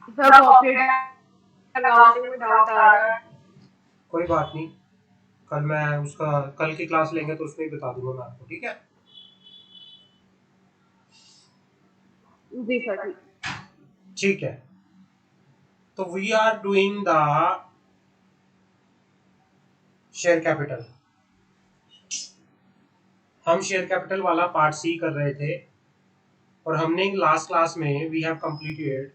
Sir corporate accounting में doubt आ रहा है। कोई बात नहीं, कल मैं उसका कल की क्लास लेंगे तो उसमें ही बता दूंगा मैं आपको, ठीक है? जी सर ठीक। ठीक है, तो we are doing the share capital. हम शेयर कैपिटल वाला पार्ट सी कर रहे थे और हमने लास्ट क्लास में we have completed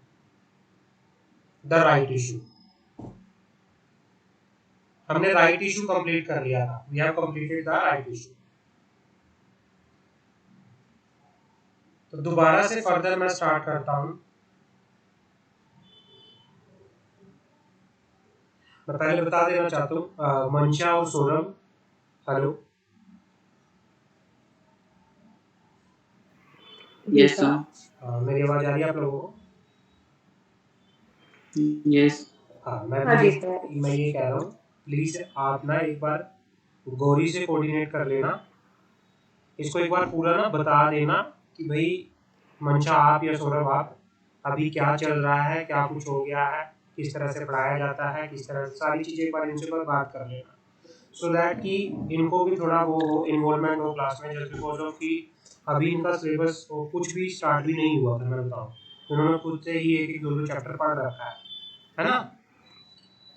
the right issue. हमने राइट इशू कंप्लीट कर लिया था, we have completed the right issue. तो दोबारा से फर्दर मैं स्टार्ट करता हूं। मैं पहले बता देना चाहता हूँ मंशा और सौरभ, हेलो। Yes sir. मेरी आवाज आ रही है आप लोगों को? यस। हाँ, मैं ये कह रहा हूँ, प्लीज आप ना एक बार गौरी से कोऑर्डिनेट कर लेना, इसको एक बार पूरा ना बता देना कि भाई मंशा आप या सौरभ आप अभी क्या चल रहा है, क्या कुछ हो गया है, किस तरह से पढ़ाया जाता है, किस तरह सारी चीजें एक बार इनसे बात कर लेना, सो दैट कि इनको भी थोड़ा वो इन्वॉल्वमेंट हो क्लास में। जस्ट बिकॉज ऑफ कि अभी इनका सिलेबस कुछ भी स्टार्ट भी नहीं हुआ था, मैं बताऊँ, इन्होंने खुद से ही एक दो चैप्टर पढ़ रखा है ना?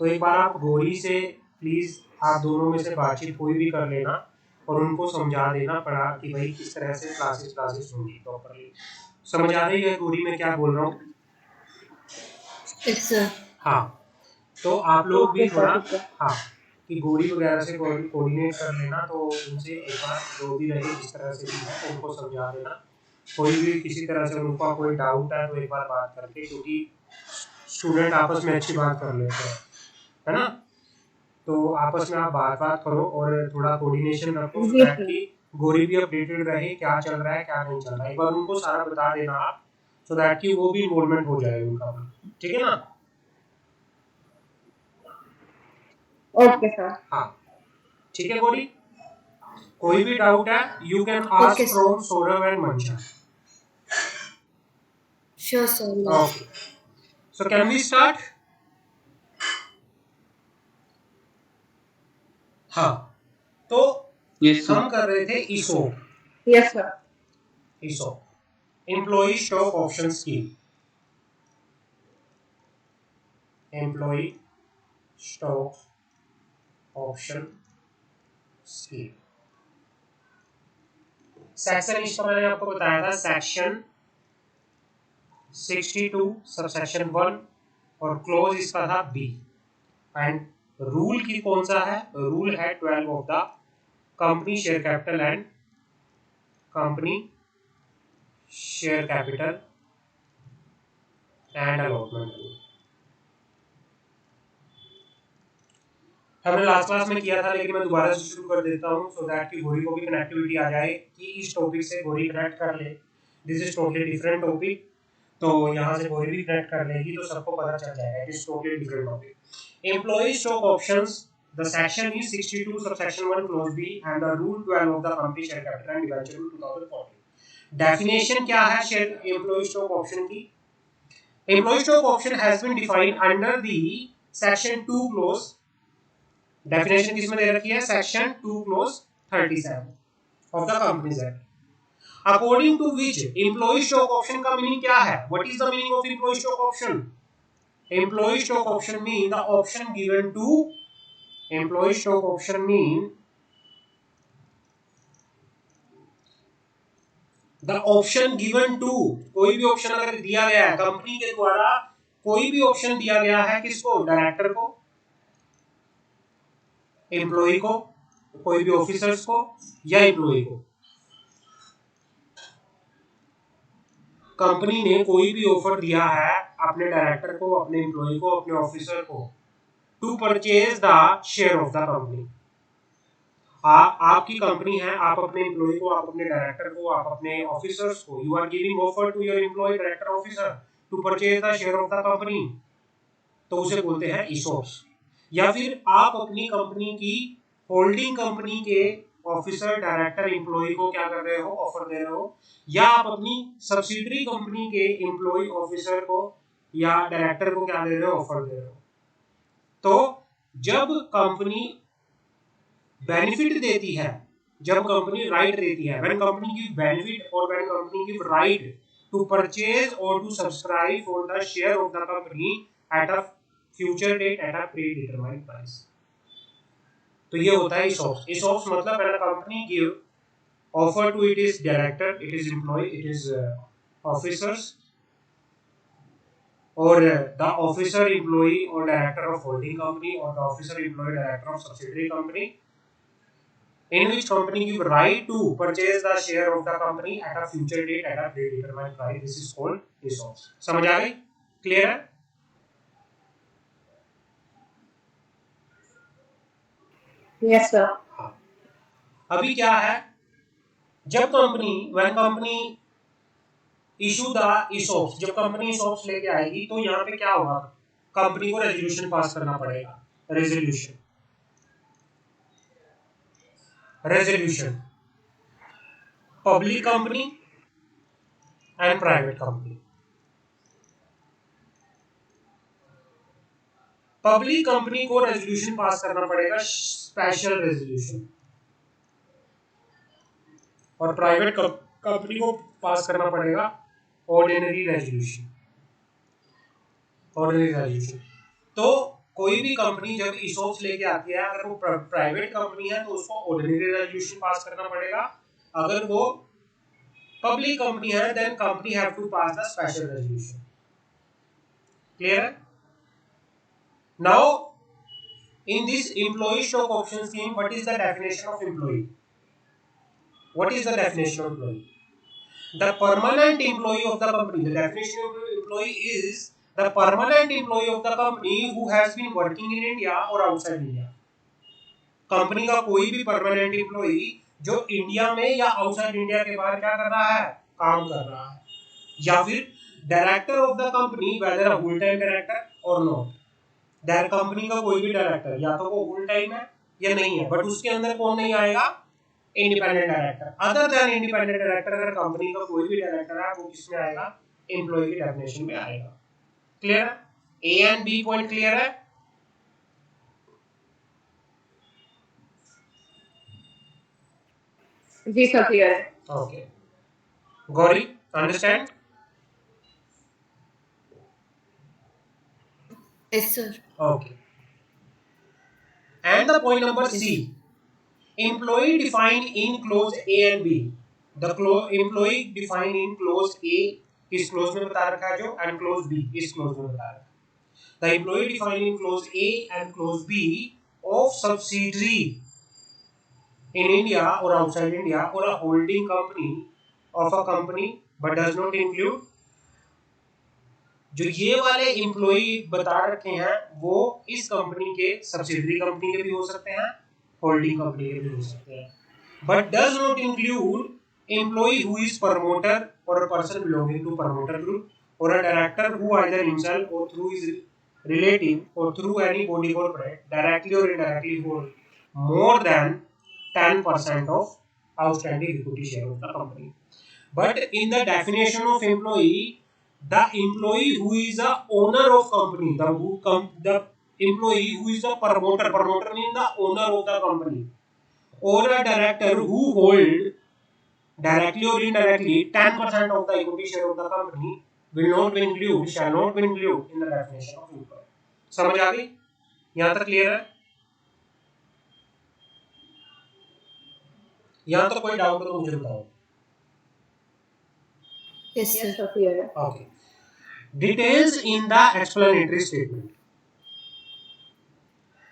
तो एक बार आप गौरी से प्लीज आप दोनों में से बातचीत कोई भी कर लेना और उनको समझा देना पड़ा कि भाई किस तरह से क्लासेस होंगी प्रॉपरली। समझ आ रही है गौरी में क्या बोल रहा हूँ? हाँ, तो आप लोग भी थोड़ा हाँ कि गौरी वगैरह से कोऑर्डिनेट कर लेना, तो उनसे एक बार जो भी रहे जिस तरह से भी है उनको समझा देना। कोई भी किसी तरह से उनका कोई डाउट है तो एक बार बात करके, क्योंकि स्टूडेंट आपस में अच्छी बात कर लेते हैं, है ना? तो आपस में आप बात करो और थोड़ा कोऑर्डिनेशन रखो, सो दैट कि गौरी भी अपडेटेड रहे क्या चल रहा है क्या नहीं चल रहा है। एक बार उनको सारा बता देना आप, सो दैट कि वो भी इन्वॉल्वमेंट हो जाए उनका, ठीक है ना? Okay sir. हाँ, ठीक है गौरी। कोई भी डाउट है you can ask from Saurabh and Mansha. Sure, sir. Okay, so can we start? हाँ, तो यस सर। हम कर रहे थे ESOP. Yes sir. ESOP employee stock option scheme, employee stock option scheme. Section इसका मैंने आपको बताया था, सेक्शन 62 सबसेक्शन 1 और क्लोज इसका था बी। एंड रूल की कौन सा है? रूल है 12 of the company share capital and company share capital and allotment rule. हमने लास्ट क्लास में किया था, लेकिन मैं दोबारा से शुरू कर देता हूँ सो दैट कि गौरी को भी कनेक्टिविटी आ जाए, कि इस टॉपिक से गौरी कनेक्ट कर ले। This is totally different topic, तो यहाँ से गौरी भी कनेक्ट कर लेगी तो सबको पता चल जाएगा it is totally different topic. Employee stock options, the section is 62 subsection 1 clause B and the rule 12 of the company share capital and debenture rule 2014। Definition क्या है शेयर एम्प्लॉय स्टॉक ऑप्शन की? Employee stock option has been defined under the section 2 clause, definition किसमें दे रखी है? Section 2 clause 37 of the companies act, according to which employee stock option का meaning क्या है? What is the meaning of employee stock option? Employee stock option mean the option given to, employee stock option mean the option given to, कोई भी option अगर दिया गया है company के द्वारा, कोई भी ऑप्शन दिया गया है किसको? डायरेक्टर को, एम्प्लॉय को, कोई भी ऑफिसर्स को या एम्प्लॉय को। कंपनी ने कोई भी ऑफर दिया है अपने डायरेक्टर को, अपने एम्प्लॉय को, अपने ऑफिसर को, to purchase the share of the company. आपकी कंपनी है, आप अपने एम्प्लॉय को, आप अपने डायरेक्टर को, आप अपने ऑफिसर्स को, you are giving offer to your employee, director, officer to purchase the share of the company, तो उसे बोलते हैं ईसॉप्स। या फिर आप अपनी कंपनी की होल्डिंग कंपनी के ऑफिसर, डायरेक्टर, एम्प्लॉय को क्या कर रहे हो? ऑफर दे रहे हो, या आप अपनी सब्सिडरी कंपनी के एम्प्लॉय, ऑफिसर को या डायरेक्टर को क्या दे रहे हो, ऑफर दे रहे हो। तो जब कंपनी बेनिफिट देती है, जब कंपनी राइट देती है, व्हेन कंपनी गिव बेनिफिट और when company give right to purchase और to subscribe for the share of the company at a future date at a pre determined price. तो ये होता है ESOPs। ESOPs मतलब when a company give offer to it director, it is employee, it is officers or the officer, employee or director of holding company or the officer, employee, director of subsidiary company in which company give right to purchase the share of the company at a future date at a predetermined price. This is called ESOPs। समझ आ गई? Clear है? Yes sir. हाँ। अभी क्या है, जब company when company issue the ESOPs, जब कंपनी ESOPs लेके आएगी तो यहाँ पे क्या होगा, कंपनी को रेजोल्यूशन पास करना पड़ेगा। Resolution public company and private company. Public company को रेजोल्यूशन पास करना पड़ेगा, स्पेशल रेजोल्यूशन, और प्राइवेट कंपनी को पास करना पड़ेगा ऑर्डिनरी रेजोल्यूशन। Ordinary resolution. तो कोई भी कंपनी जब ESOPs लेके आती है, अगर वो प्राइवेट कंपनी है तो उसको ऑर्डिनरी रेजोल्यूशन पास करना पड़ेगा। अगर वो पब्लिक कंपनी है then company have to pass the special resolution. Clear है? Now in this employee stock option scheme, what is the definition of employee? What is the definition of employee? The permanent employee of the company. The definition of employee is the permanent employee of the company who has been working in India or outside India. Company का कोई भी permanent employee जो India में या outside India के बाहर क्या कर रहा है, काम कर रहा है, या फिर director of the company, weather a full time director और नॉट। कंपनी का कोई भी डायरेक्टर या तो वो फुल टाइम है या नहीं है, बट उसके अंदर कौन नहीं आएगा, independent director. Other than independent director, अगर कंपनी का कोई भी डायरेक्टर है वो किसमें आएगा, एम्प्लॉय की डेफिनेशन में आएगा। क्लियर है? A and B point clear है? जी सर क्लियर है। Okay Gauri, understand? Yes, sir. Okay. And the point number C, employee defined in clause A and B. The employee defined in clause A इस clause में बता रखा है जो, and clause B इस clause में बता रखा है। The employee defined in clause A and clause B of subsidiary in India or outside India or a holding company of a company but does not include, जो ये वाले employee बता रखे हैं वो इस कंपनी के सब्सिडरी कंपनी के भी हो सकते हैं, होल्डिंग कंपनी के भी हो सकते हैं, but does not include employee who is promoter और a person belonging to promoter group और a director who either himself और थ्रू हिज रिलेटिव और through any body corporate directly और indirectly hold more than 10% of outstanding equity share of the company. But in the definition of employee, the employee who is the owner of company, the employee who is the promoter means the owner of the company, or a director who hold directly or indirectly 10% of the equity share of the company will not be included, shall not be included in the definition of employee। समझ आ गई? यहाँ तक clear है? यहाँ तक कोई doubt हो तो मुझे बताओ। Yes, yes sir. Sir clear है। Okay. Details in the explanatory statement।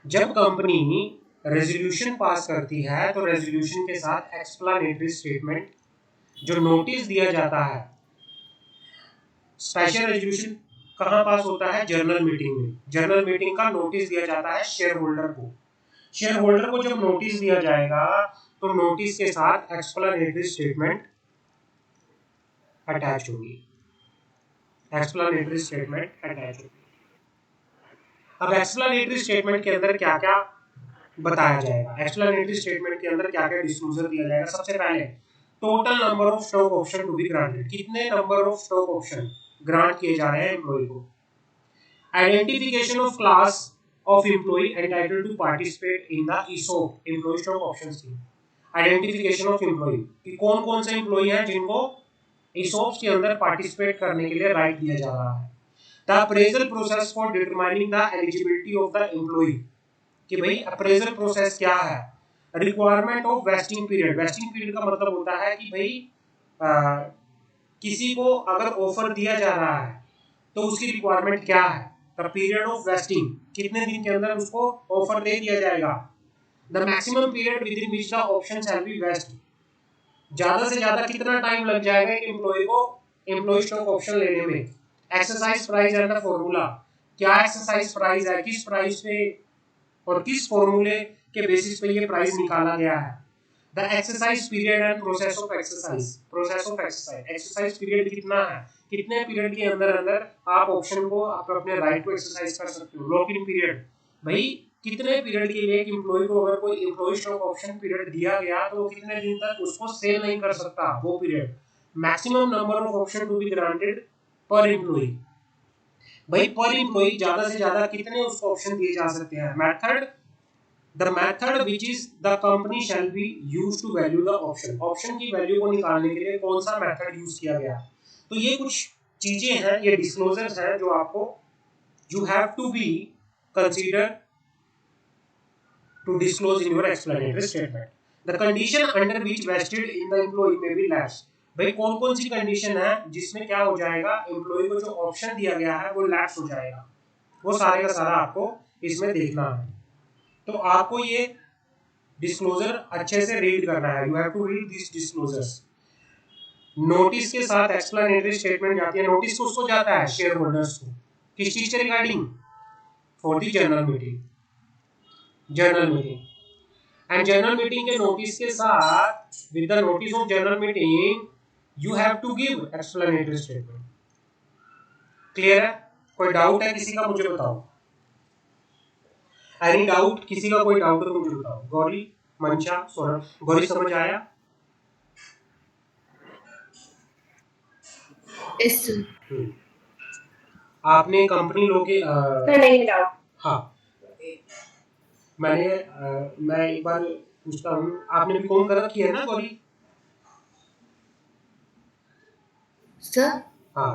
जब कंपनी रेजोल्यूशन पास करती है तो रेजोल्यूशन के साथ एक्सप्लेनेटरी स्टेटमेंट, जो नोटिस दिया जाता है। स्पेशल रेजोल्यूशन कहाँ पास होता है, जनरल मीटिंग में। जनरल मीटिंग का नोटिस दिया जाता है शेयर होल्डर को। शेयर होल्डर को जब नोटिस दिया जाएगा तो नोटिस के साथ एक्सप्लेनेटरी स्टेटमेंट अटैच होगी। एक्सप्लेनेटरी स्टेटमेंट अटैच होगी। अब एक्सप्लेनेटरी स्टेटमेंट के अंदर क्या क्या बताया जाएगा, एक्सप्लेनेटरी स्टेटमेंट के अंदर क्या क्या डिस्क्लोजर दिया जाएगा। सबसे पहले total number of stock option to be granted, कितने number of stock option grant किए जा रहे हैं एम्प्लॉय को, Identification of class of employee entitled to participate in the ESOP employee stock option scheme. Identification of employee कि कौन कौन से employee हैं जिनको ESOPs के अंदर participate करने के लिए right दिया जा रहा है. The appraisal process for determining the eligibility of the employee कि भाई appraisal process क्या है. Requirement of vesting period. Vesting period का मतलब होता है कि भाई किसी को अगर ऑफर दिया जा रहा है तो उसकी रिक्वायरमेंट क्या है. द पीरियड ऑफ वेस्टिंग कितने दिन के अंदर उसको ऑफर दे दिया जाएगा. The maximum period within which the option shall be vest. ज्यादा से ज्यादा कितना टाइम लग जाएगा एक एम्प्लॉय को एम्प्लॉय स्टॉक ऑप्शन लेने में. Exercise price and the formula. क्या एक्सरसाइज प्राइस है, किस प्राइस पे और किस फॉर्मूले के बेसिस पे ये प्राइस निकाला गया है. The exercise period and process of exercise. Process of exercise. Exercise period कितना है, कितने पीरियड के अंदर अंदर आप ऑप्शन को आप अपने राइट को एक्सरसाइज कर सकते हो. लॉक इन पीरियड भाई कितने पीरियड के लिए एक एम्प्लॉय को अगर कोई एम्प्लॉय स्टॉक ऑप्शन पीरियड दिया गया तो वो कितने दिन तक उसको सेल नहीं कर सकता वो period. Maximum number of option to be granted per employee. भाई पर एम्प्लॉय ज्यादा से ज्यादा कितने उसको ऑप्शन दिए जा सकते हैं. Method The method which is the company shall be used to value the option. Option की वैल्यू को निकालने के लिए कौन सा मेथड यूज किया गया. तो ये कुछ चीजें हैं, ये डिस्क्लोजर्स हैं जो आपको you have to be consider to disclose in your explanatory statement. The condition under which vested in the employee may be lapsed. भाई कौन कौन सी कंडीशन है जिसमें क्या हो जाएगा, एम्प्लॉय को जो ऑप्शन दिया गया है वो लैप्स हो जाएगा. वो सारे का सारा आपको इसमें देखना है. तो आपको ये डिस्क्लोजर अच्छे से रीड करना है. You have to read this disclosures. Notice के साथ एक्सप्लेनेटरी स्टेटमेंट जाती है. नोटिस को उसको जाता है शेयर होल्डर्स को किस चीज के regarding, for the general meeting. General meeting and general meeting के नोटिस के साथ with the notice of general meeting you have to give explanatory statement. Clear है. कोई डाउट है किसी का मुझे बताओ. एनी डाउट, किसी का कोई डाउट है तो मुझे बताओ. गौरी, मंशा, सौरभ. गौरी समझ आया. आपने कंपनी लोगे नहीं डाउट. हाँ मैं एक बार पूछता हूँ, आपने भी कौन कर रखी है ना गौरी. सर हाँ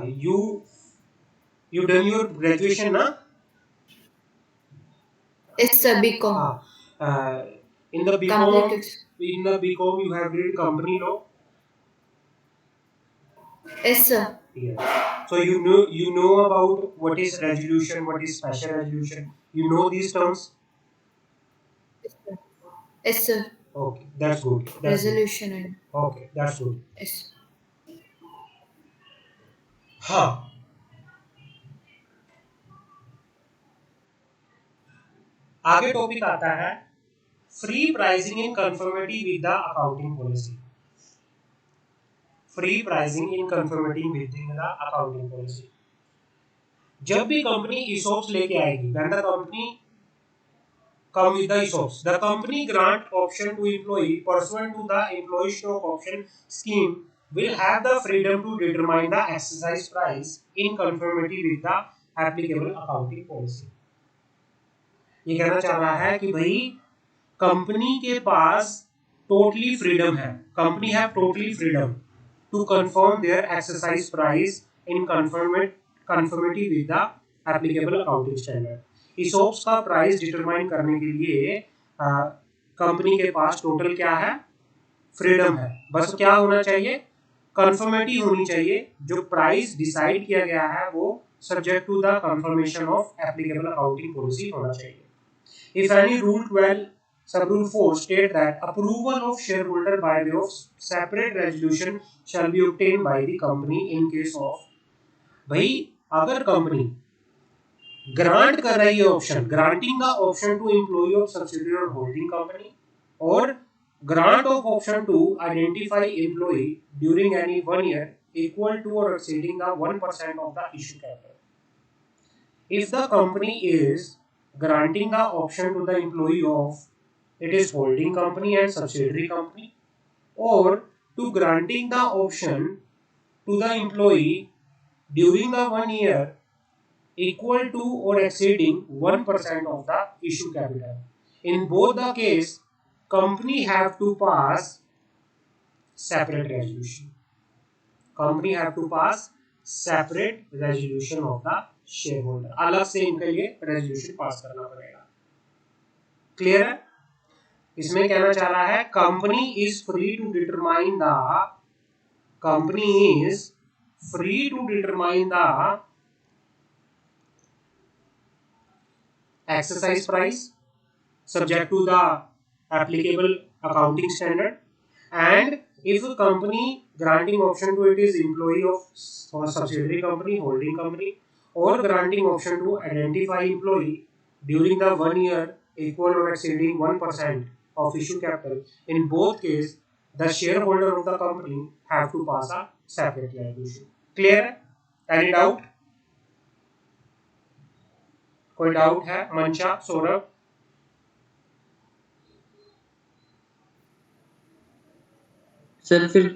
you done your graduation ना. Yes sir, BCom. In the Completed. BCom you have read company law. Yes sir. Yeah. So you know about what is resolution, what is special resolution. You know these terms. Yes sir. Okay, that's good. Resolution and Okay, that's good. yes. हाँ. आगे topic आता है free pricing in conformity with the accounting policy. Free pricing in conformity with the accounting policy. जब भी company ESOPs लेके आएगी, when the company come with the ESOPs, the company grant option to employee pursuant to the employee stock option scheme will have the freedom to determine the exercise price in conformity with the applicable accounting policy. ये कहना चाह रहा है कि भाई company के पास totally freedom है. Company have totally freedom to confirm their exercise price in conformity with the applicable accounting standard. ESOPs का प्राइस डिटरमाइन करने के लिए कंपनी के पास टोटल क्या है, फ्रीडम है. बस क्या होना चाहिए, कंफर्मिटी होनी चाहिए. जो प्राइस डिसाइड किया गया है वो subject to the confirmation of applicable accounting policy होना चाहिए. If any rule 12 sub-rule 4 state that approval of shareholder by way of separate resolution shall be obtained by the company in case of, भाई अगर company grant कर रही है option, granting the option to employee of subsidiary और holding company, और grant of option to identify employee during any 1 year equal to or exceeding the 1% of the issue capital. If the company is granting the option to the employee of it is holding company and subsidiary company, or to granting the option to the employee during the 1 year equal to or exceeding 1% of the issue capital. In both the case, company have to pass separate resolution. Company have to pass separate resolution of the shareholder. अलग से इनके लिए resolution पास करना पड़ेगा. Clear है? इसमें कहना चाह रहा है company is free to determine the exercise price subject to the applicable accounting standard, and if a company granting option to it is employee of subsidiary company, holding company, or granting option to identify employee during the 1 year equal or exceeding 1% of issue capital, in both case the shareholder of the company have to pass a separate resolution. Clear है? Any doubt? कोई doubt है? मंशा, Saurabh? Sir फिर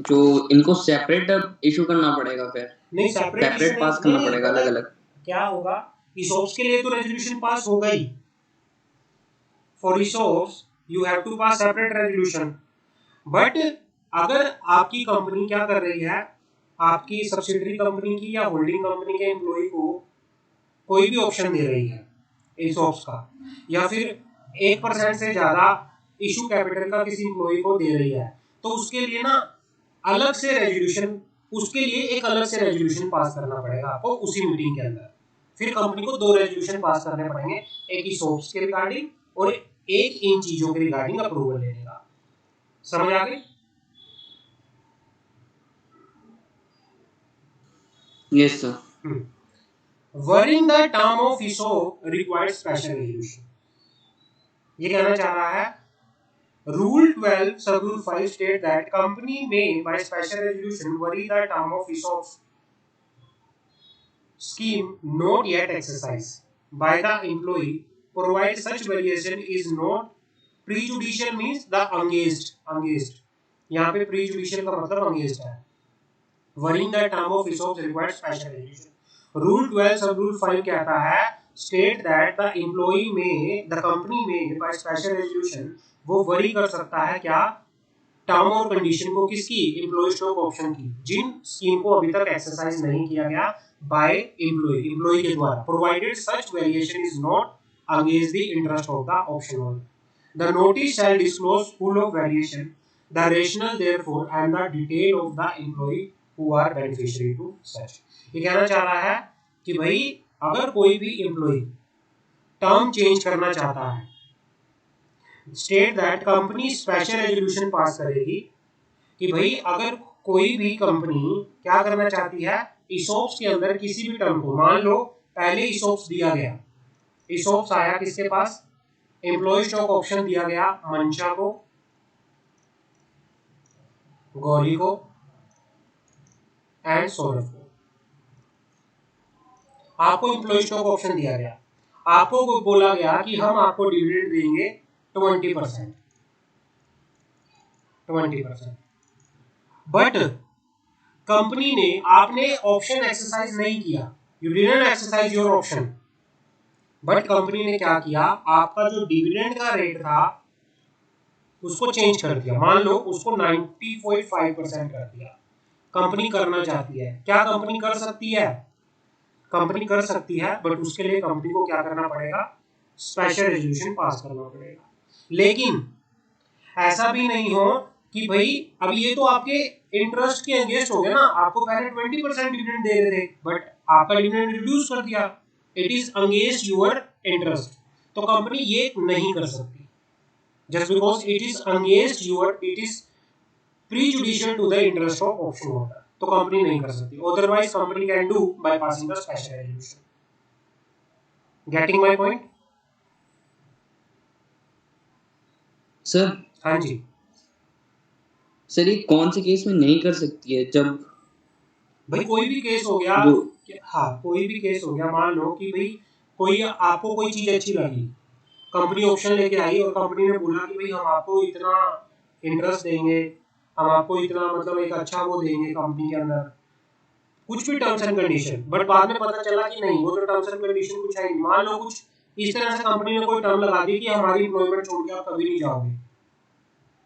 जो इनको separate issue करना पड़ेगा, फिर नहीं, सेपरेट पास करना पड़ेगा अलग अलग. क्या होगा? ESOPs के लिए तो रेजोल्यूशन पास होगा ही. For ESOPs you have to pass separate resolution. But अगर आपकी कंपनी क्या कर रही है, आपकी सब्सिडरी कंपनी की या होल्डिंग कंपनी के एम्प्लॉय को कोई भी ऑप्शन दे रही है ESOPs का, या फिर 1% से ज्यादा इशू कैपिटल का किसी एम्प्लॉय को दे रही है, तो उसके लिए ना अलग से रेजोल्यूशन, उसके लिए एक अलग से रेजोल्यूशन पास करना पड़ेगा आपको उसी मीटिंग के अंदर. फिर कंपनी को 2 रेजोल्यूशन पास करने पड़ेंगे, एक ESOPs के रिगार्डिंग और एक इन चीजों के रिगार्डिंग अप्रूवल लेने का. समझ आ गई? Yes sir. Varying the term of ESOP requires special resolution. ये कहना चाह रहा है Rule 12 sub rule 5 state that company may by special resolution vary the term of ESOP scheme not yet exercised by the employee, provided such variation is not prejudicial, means the engaged. यहाँ पे prejudicial का मतलब engaged है. Varying the term of ESOP requires special resolution. Rule 12 sub rule 5 कहता है state that the employee may, the company may by special resolution, वो worry कर सकता है क्या, टर्म और कंडीशन को, किसकी, एम्प्लॉय स्टॉक ऑप्शन की, जिन स्कीम को अभी तक एक्सरसाइज नहीं किया गया बाय एम्प्लॉय के द्वारा, provided such variation is not against the interest of the option holder. The notice shall disclose full of variation, the rationale therefor and the detail of the employee who are beneficiary to such. ये कहना चाह रहा है कि भाई अगर कोई भी एम्प्लॉय टर्म चेंज करना चाहता है, state that company special resolution pass करेगी कि भाई अगर कोई भी कंपनी क्या करना चाहती है, ESOPs के अंदर किसी भी टर्म को, मान लो पहले ESOPs दिया गया, ESOPs आया किसके पास, एम्प्लॉय स्टॉक ऑप्शन दिया गया मंशा को, गौरी को एंड सौरभ को. आपको एम्प्लॉय स्टॉक ऑप्शन दिया गया, आपको बोला गया कि हम आपको डिविडेंड देंगे 20%. बट कंपनी ने, आपने ऑप्शन एक्सरसाइज नहीं किया, you didn't exercise your option, but company ने क्या किया, आपका जो डिविडेंड का रेट था उसको चेंज कर दिया, मान लो उसको 90.5% कर दिया. कंपनी करना चाहती है, क्या कंपनी कर सकती है, कंपनी कर सकती है, बट उसके लिए कंपनी को क्या करना पड़ेगा, स्पेशल रेजोल्यूशन पास करना पड़ेगा. लेकिन ऐसा भी नहीं हो कि भाई अब ये तो आपके इंटरेस्ट के अगेंस्ट हो गया ना, आपको पहले 20% डिविडेंड दे रहे थे बट आपका डिविडेंड रिड्यूस कर दिया, it is against your interest. तो कंपनी ये नहीं कर सकती, just because it is against your, it is prejudicial to the interest of option holder, तो कंपनी नहीं कर सकती. Otherwise company can do by passing the special resolution. Getting my point? Sir. हाँ जी सर ये कौन से केस में नहीं कर सकती है, जब भाई कोई भी केस हो गया, हाँ कोई भी केस हो गया, मान लो कि भाई कोई आपको कोई चीज अच्छी लगी, कंपनी ऑप्शन लेके आई और कंपनी ने बोला कि भाई हम आपको इतना इंटरेस्ट देंगे, हम आपको इतना मतलब एक अच्छा वो देंगे कंपनी के अंदर, कुछ भी टर्म्स एंड कंडीशन, बट बाद में पता चला कि नहीं वो तो टर्म्स एंड कंडीशन कुछ है नहीं। मान लो कुछ इस तरह से कंपनी ने कोई टर्म लगा दी कि हमारी एम्प्लॉयमेंट छोड़ के आप कभी नहीं जाओगे,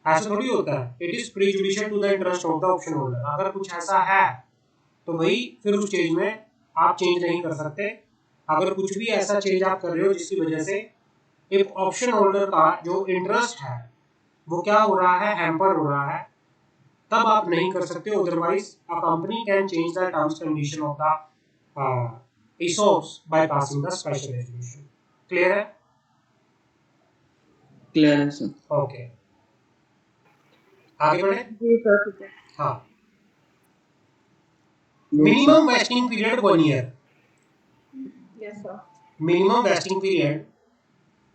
ऐसा थोड़ी होता है। It is prejudicial to the interest of the option holder. अगर कुछ ऐसा है तो भाई फिर उस चीज में आप चेंज नहीं कर सकते। अगर कुछ भी ऐसा चेंज आप कर रहे हो जिसकी वजह से एक ऑप्शन होल्डर का जो इंटरेस्ट है वो क्या हो रहा है, हैम्पर हो रहा है, तब आप नहीं कर सकते। Otherwise a company can change the terms condition of the ESOPs by passing the special resolution. Clear है? क्लियर है सर। ओके, आगे बढ़े। जी सर ठीक है। हाँ, minimum vesting period 1 year. Yes sir. Minimum vesting period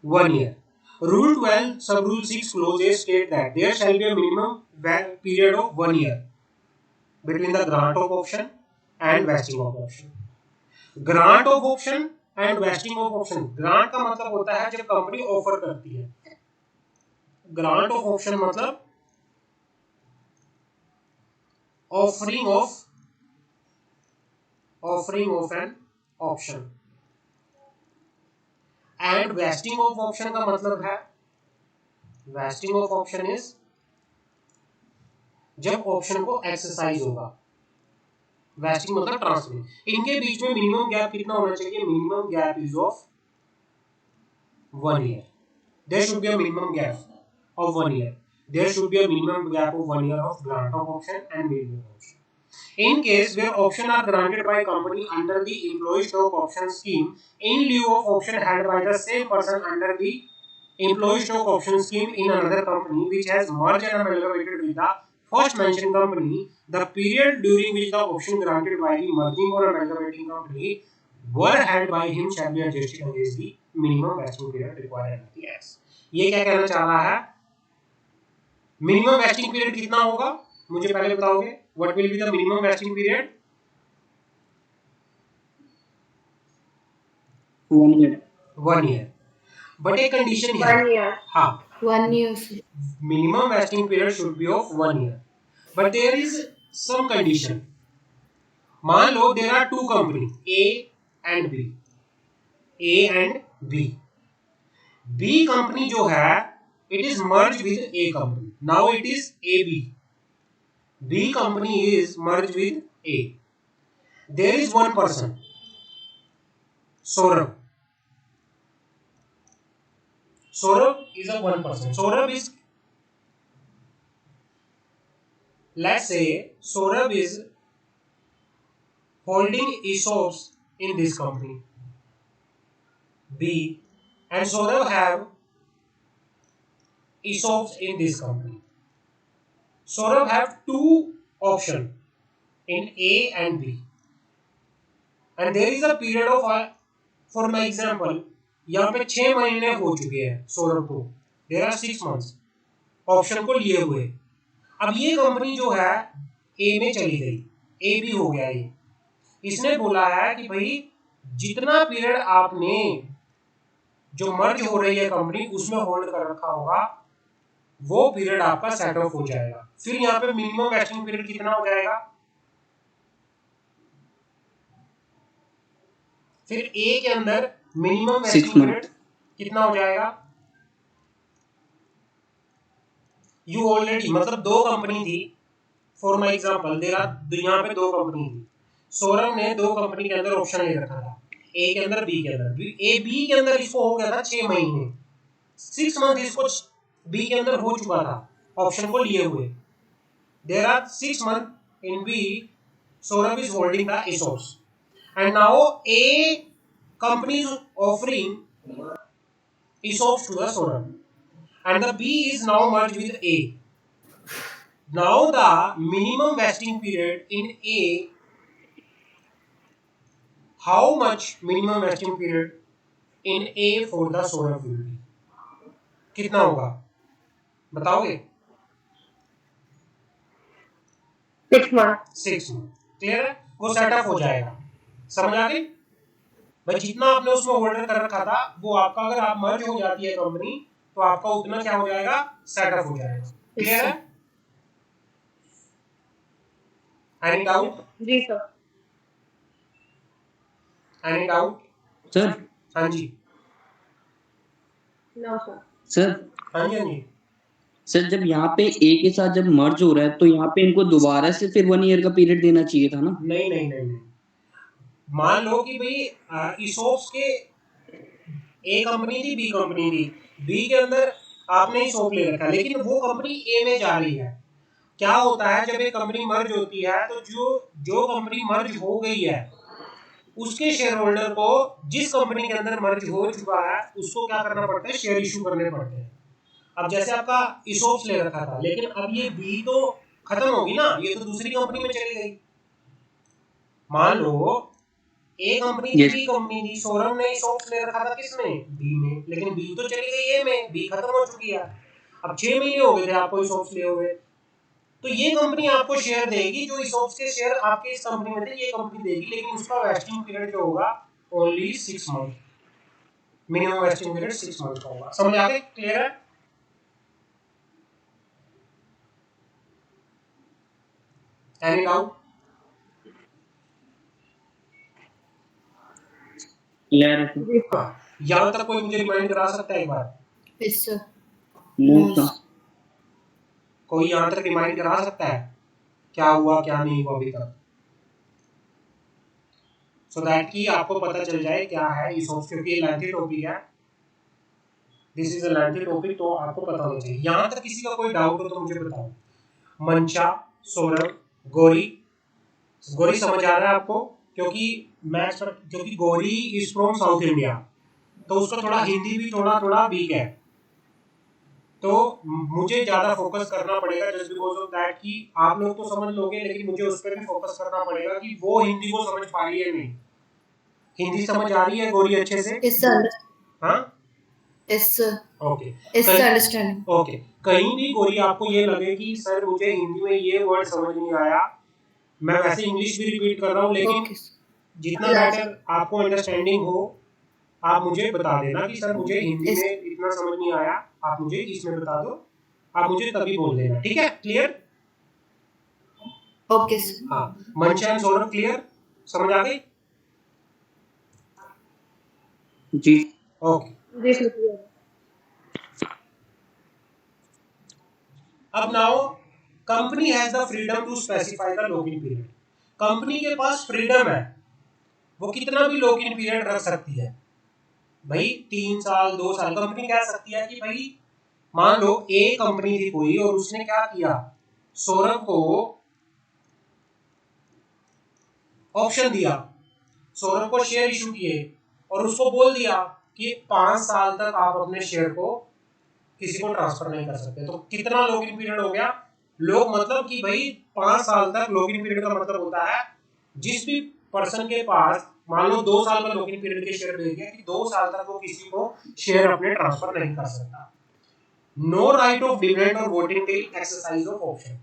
1 year. Rule 12 sub rule 6 clauses state that there shall be a minimum period of 1 year between the grant of option and vesting of option. Grant of option and vesting of option. Grant का मतलब होता है जब company offer करती है। Grant of option मतलब offering of an option. And vesting of option का मतलब है, वेस्टिंग ऑफ ऑप्शन इज जब ऑप्शन को एक्सरसाइज होगा। वेस्टिंग मतलब ट्रांसफर। इनके बीच में मिनिमम गैप कितना होना चाहिए? Minimum gap is of 1 year. There should be a minimum gap of 1 year. There should be a minimum gap of 1 year of grant of option and vesting of option. In case where option are granted by company under the employee stock option scheme in lieu of option held by the same person under the employee stock option scheme in another company which has merged and amalgamated with the first mentioned company, the period during which the option granted by the merging or amalgamating company were held by him shall be adjusted against the minimum vesting period required under the Acts. ये क्या कहना चाह रहा है? Minimum vesting period कितना होगा मुझे पहले बताओगे? What will be the minimum vesting period? 1 year. 1 year. But एक कंडीशन है। 1 year. हाँ, 1 year. minimum vesting period should be of 1 year. But there is some condition. मान लो there are two companies A and B. A and B. B company जो है it is merged with A company. Now it is AB. B company is merged with A. There is one person, Saurabh. Saurabh is a one person. Saurabh is, let's say Saurabh is holding ESOPs in this company B, and Saurabh have ESOPs in this company. Saurabh have two options in A and B, and there is a period of, for my example, यहाँ पे 6 महीने हो चुके हैं सौरभ को। There are 6 months option को लिए हुए। अब ये कंपनी जो है ए में चली गई, ए भी हो गया ये। इसने बोला है कि भाई जितना पीरियड आपने जो मर्ज हो रही है कंपनी उसमें होल्ड कर रखा होगा वो पीरियड आपका सेट ऑफ हो जाएगा। फिर यहाँ पे मिनिमम वेस्टिंग पीरियड कितना हो जाएगा? फिर ए के अंदर मिनिमम वेस्टिंग पीरियड कितना हो जाएगा? यू ऑलरेडी, मतलब दो कंपनी थी, फॉर माई एग्जाम्पल यहाँ पे दो कंपनी थी। सौरभ ने दो कंपनी के अंदर ऑप्शन ले रखा था, ए के अंदर बी के अंदर। ए बी के अंदर इसको हो गया था 6 महीने, 6 मंथ इसको बी के अंदर हो चुका था ऑप्शन को लिए हुए। There are 6 month in B, Saurabh is holding the ESOPs and now A company is offering ESOPs to the Saurabh and the B is now merged with A. Now the minimum vesting period in A, how much minimum vesting period in A for the Saurabh will be? कितना होगा बताओगे? 6 months. 6 month. Clear है? वो setup हो जाएगा। समझ आ गई भाई? जितना आपने उसमें होल्डर कर रखा था वो आपका, अगर आप मर्ज हो जाती है कंपनी तो आपका उतना क्या हो जाएगा? सेटअप हो जाएगा। क्लियर है? Any doubt? जी सर। Any doubt? सर हाँ जी नो सर। सर हाँ जी हाँ जी। सर जब यहाँ पे ए के साथ जब मर्ज हो रहा है तो यहाँ पे इनको दोबारा से फिर 1 ईयर का पीरियड देना चाहिए था ना? नहीं नहीं नहीं नहीं, मान लो कि भाई ईसोप्स के ए कंपनी थी, बी कंपनी थी, बी के अंदर आपने ईसोप ले रखा, लेकिन वो कंपनी ए में जा रही है। क्या होता है जब एक कंपनी मर्ज होती है तो जो जो कंपनी मर्ज हो गई है उसके शेयर होल्डर को जिस कंपनी के अंदर मर्ज हो चुका है उसको क्या करना पड़ता है, शेयर इशू करने पड़ते हैं। अब जैसे आपका ईसोप्स ले रखा था, लेकिन अब ये बी तो खत्म होगी ना, ये तो दूसरी कंपनी में चली गई। मान लो ए कंपनी थी, Yes. बी कंपनी थी, सौरभ ने ईसोप्स ले रखा था किसमें, बी में, लेकिन बी तो चली गई ए में, बी खत्म हो चुकी है। अब 6 महीने हो गए थे आपको ईसोप्स लिए हुए, तो ये कंपनी आपको शेयर देगी, जो ईसोप्स के शेयर आपके इस कंपनी में थे ये कंपनी देगी, लेकिन उसका वेस्टिंग पीरियड जो होगा only 6 month, minimum vesting period 6 month का होगा। समझ आ गए? क्लियर है? Any doubt? क्लियर है सर? जी सर। हाँ, यहाँ तक कोई मुझे रिमाइंड करा सकता है एक बार? Yes, sir. No No, sir. sir. कोई यहाँ तक रिमाइंड करा सकता है क्या हुआ क्या नहीं हुआ अभी तक, सो दैट कि आपको पता चल जाए क्या है ईसोप्स, क्योंकि ये लेंथी टॉपिक है, this is a lengthy topic, तो आपको पता होना चाहिए। यहाँ तक किसी का कोई डाउट हो तो मुझे बताओ। मंशा, सौरभ, गौरी, गौरी समझ आ रहा है आपको? क्योंकि मैथ्स, क्योंकि Gauri is from south India, तो उसका थोड़ा हिंदी भी थोड़ा थोड़ा वीक है, तो मुझे ज्यादा फोकस करना पड़ेगा जस्ट बिकॉज ऑफ दैट कि आप लोग तो समझ लोगे, लेकिन मुझे उस पर भी फोकस करना पड़ेगा कि वो हिंदी को समझ पा रही है नहीं। हिंदी समझ आ रही है गौरी अच्छे से? Yes, sir. हाँ Yes, sir. Okay. Yes, sir. Understanding. Okay, कहीं भी गौरी आपको ये लगे कि सर मुझे हिंदी में ये वर्ड समझ नहीं आया, मैं वैसे इंग्लिश भी रिपीट कर रहा हूँ, लेकिन Okay, sir. जितना बेटर आपको अंडरस्टैंडिंग हो आप मुझे बता देना कि सर मुझे हिंदी में इतना समझ नहीं आया, आप मुझे इसमें बता दो, आप मुझे तभी बोल देना, ठीक है? क्लियर? Okay, sir. हाँ, मंशा एंड सौरभ क्लियर? समझ आ गई? जी ओके। जी सर। अब now company has the freedom to specify the lock in period. Company के पास फ्रीडम है, वो कितना भी लॉक इन पीरियड रख सकती है। भाई 3 साल 2 साल कंपनी कह सकती है कि भाई मान लो ए कंपनी थी कोई और उसने क्या किया, सौरभ को ऑप्शन दिया, सौरभ को शेयर इशू किए और उसको बोल दिया कि 5 साल तक आप अपने शेयर को किसी को ट्रांसफर नहीं कर सकते। तो कितना लॉक इन पीरियड हो गया? लोग मतलब कि भाई 5 साल तक लॉक इन पीरियड का मतलब होता है जिस भी पर्सन के पास मान लो 2 साल का लॉक इन पीरियड के शेयर भेज दिया कि 2 साल तक वो किसी को शेयर अपने ट्रांसफर नहीं कर सकता। नो राइट ऑफ डिविडेंड और voting till exercise of option.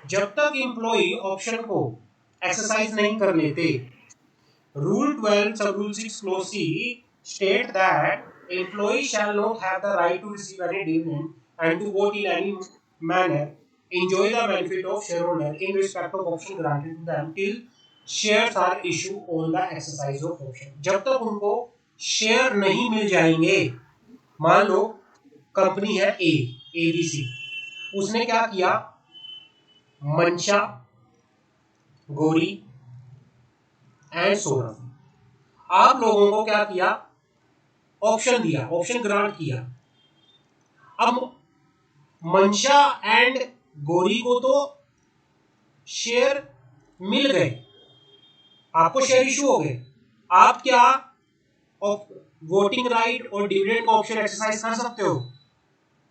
जब तक एम्प्लॉय ऑप्शन को एक्सरसाइज नहीं कर लेते, rule 12 sub rule 6 clause C state that employee shall not have the right to receive any dividend and to vote in any manner enjoy the benefit of shareholder in respect of option granted to them till shares are issued on the exercise of option। जब तक उनको share नहीं मिल जाएंगे, मान लो company है ए, ABC, उसने क्या किया, मंशा, गौरी एंड सौरभ, आप लोगों को क्या किया, ऑप्शन दिया, ऑप्शन ग्रांट किया। अब मंशा एंड गौरी को तो शेयर मिल गए, आपको शेयर इशू हो गए, आप क्या वोटिंग राइट और डिविडेंड का ऑप्शन एक्सरसाइज कर सकते हो?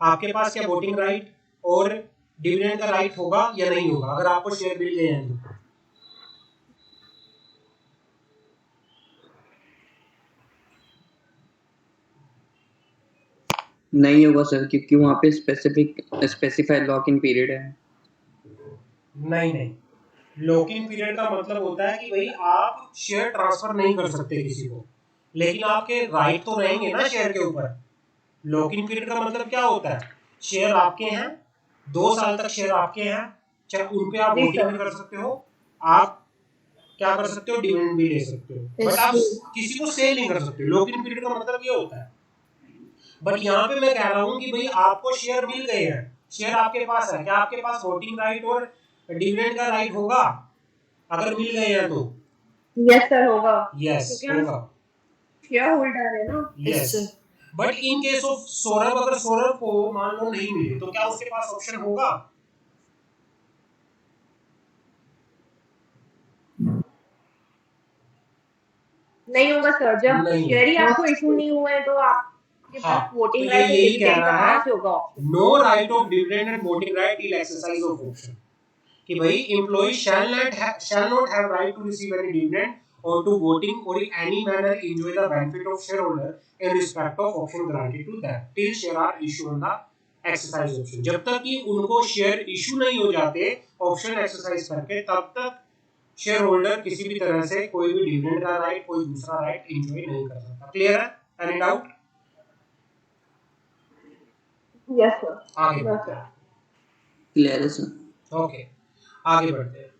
आपके पास क्या वोटिंग राइट और डिविडेंड का राइट होगा या नहीं होगा अगर आपको शेयर मिल गए हैं तो? नहीं होगा सर, क्योंकि वहाँ पे स्पेसिफाइड लॉक इन पीरियड है। नहीं नहीं, लॉक इन पीरियड का मतलब होता है कि भाई आप शेयर ट्रांसफर नहीं कर सकते किसी को, लेकिन आपके राइट तो रहेंगे ना शेयर के ऊपर। लॉक इन पीरियड का मतलब क्या होता है, शेयर आपके हैं, 2 साल तक शेयर आपके हैं, चाहे उन पे आप जी वोटिंग सर। भी कर सकते हो, आप क्या कर सकते हो, डिविडेंड भी ले सकते हो, बट आप किसी को सेल नहीं कर सकते। लॉक इन पीरियड का मतलब ये होता है। बट यहाँ पे मैं कह रहा हूँ कि भाई आपको शेयर मिल गए हैं, शेयर आपके पास है, क्या आपके पास वोटिंग राइट और डिविडेंड का राइट होगा अगर मिल गए हैं तो? यस सर होगा, यस क्योंकि हम होगा, शेयर होल्डर है ना। Yes. But in case of Saurabh, अगर सौरभ को मान लो नहीं मिले तो क्या उसके पास ऑप्शन होगा? नहीं होगा सर, जब नहीं। शेयर ही आपको इशू नहीं हुए तो आपके हाँ, पास वोटिंग तो राइट और यही कह डिविडेंड का रहा कहाँ है, से होगा option? No right of dividend and voting right till exercise of option, कि भाई employee shall not have right to receive any dividend or to voting or in any manner enjoy the benefit of shareholder in respect of option granted to them till share are issued on the exercise option। जब तक कि उनको share issue नहीं हो जाते option exercise करके, तब तक शेयर होल्डर किसी भी तरह से कोई भी डिविडेंड का राइट, कोई दूसरा राइट एंजॉय नहीं कर सकता। क्लियर है? Any doubt? Yes sir. आगे बढ़ते हैं। क्लियर है सर। ओके, आगे बढ़ते हैं।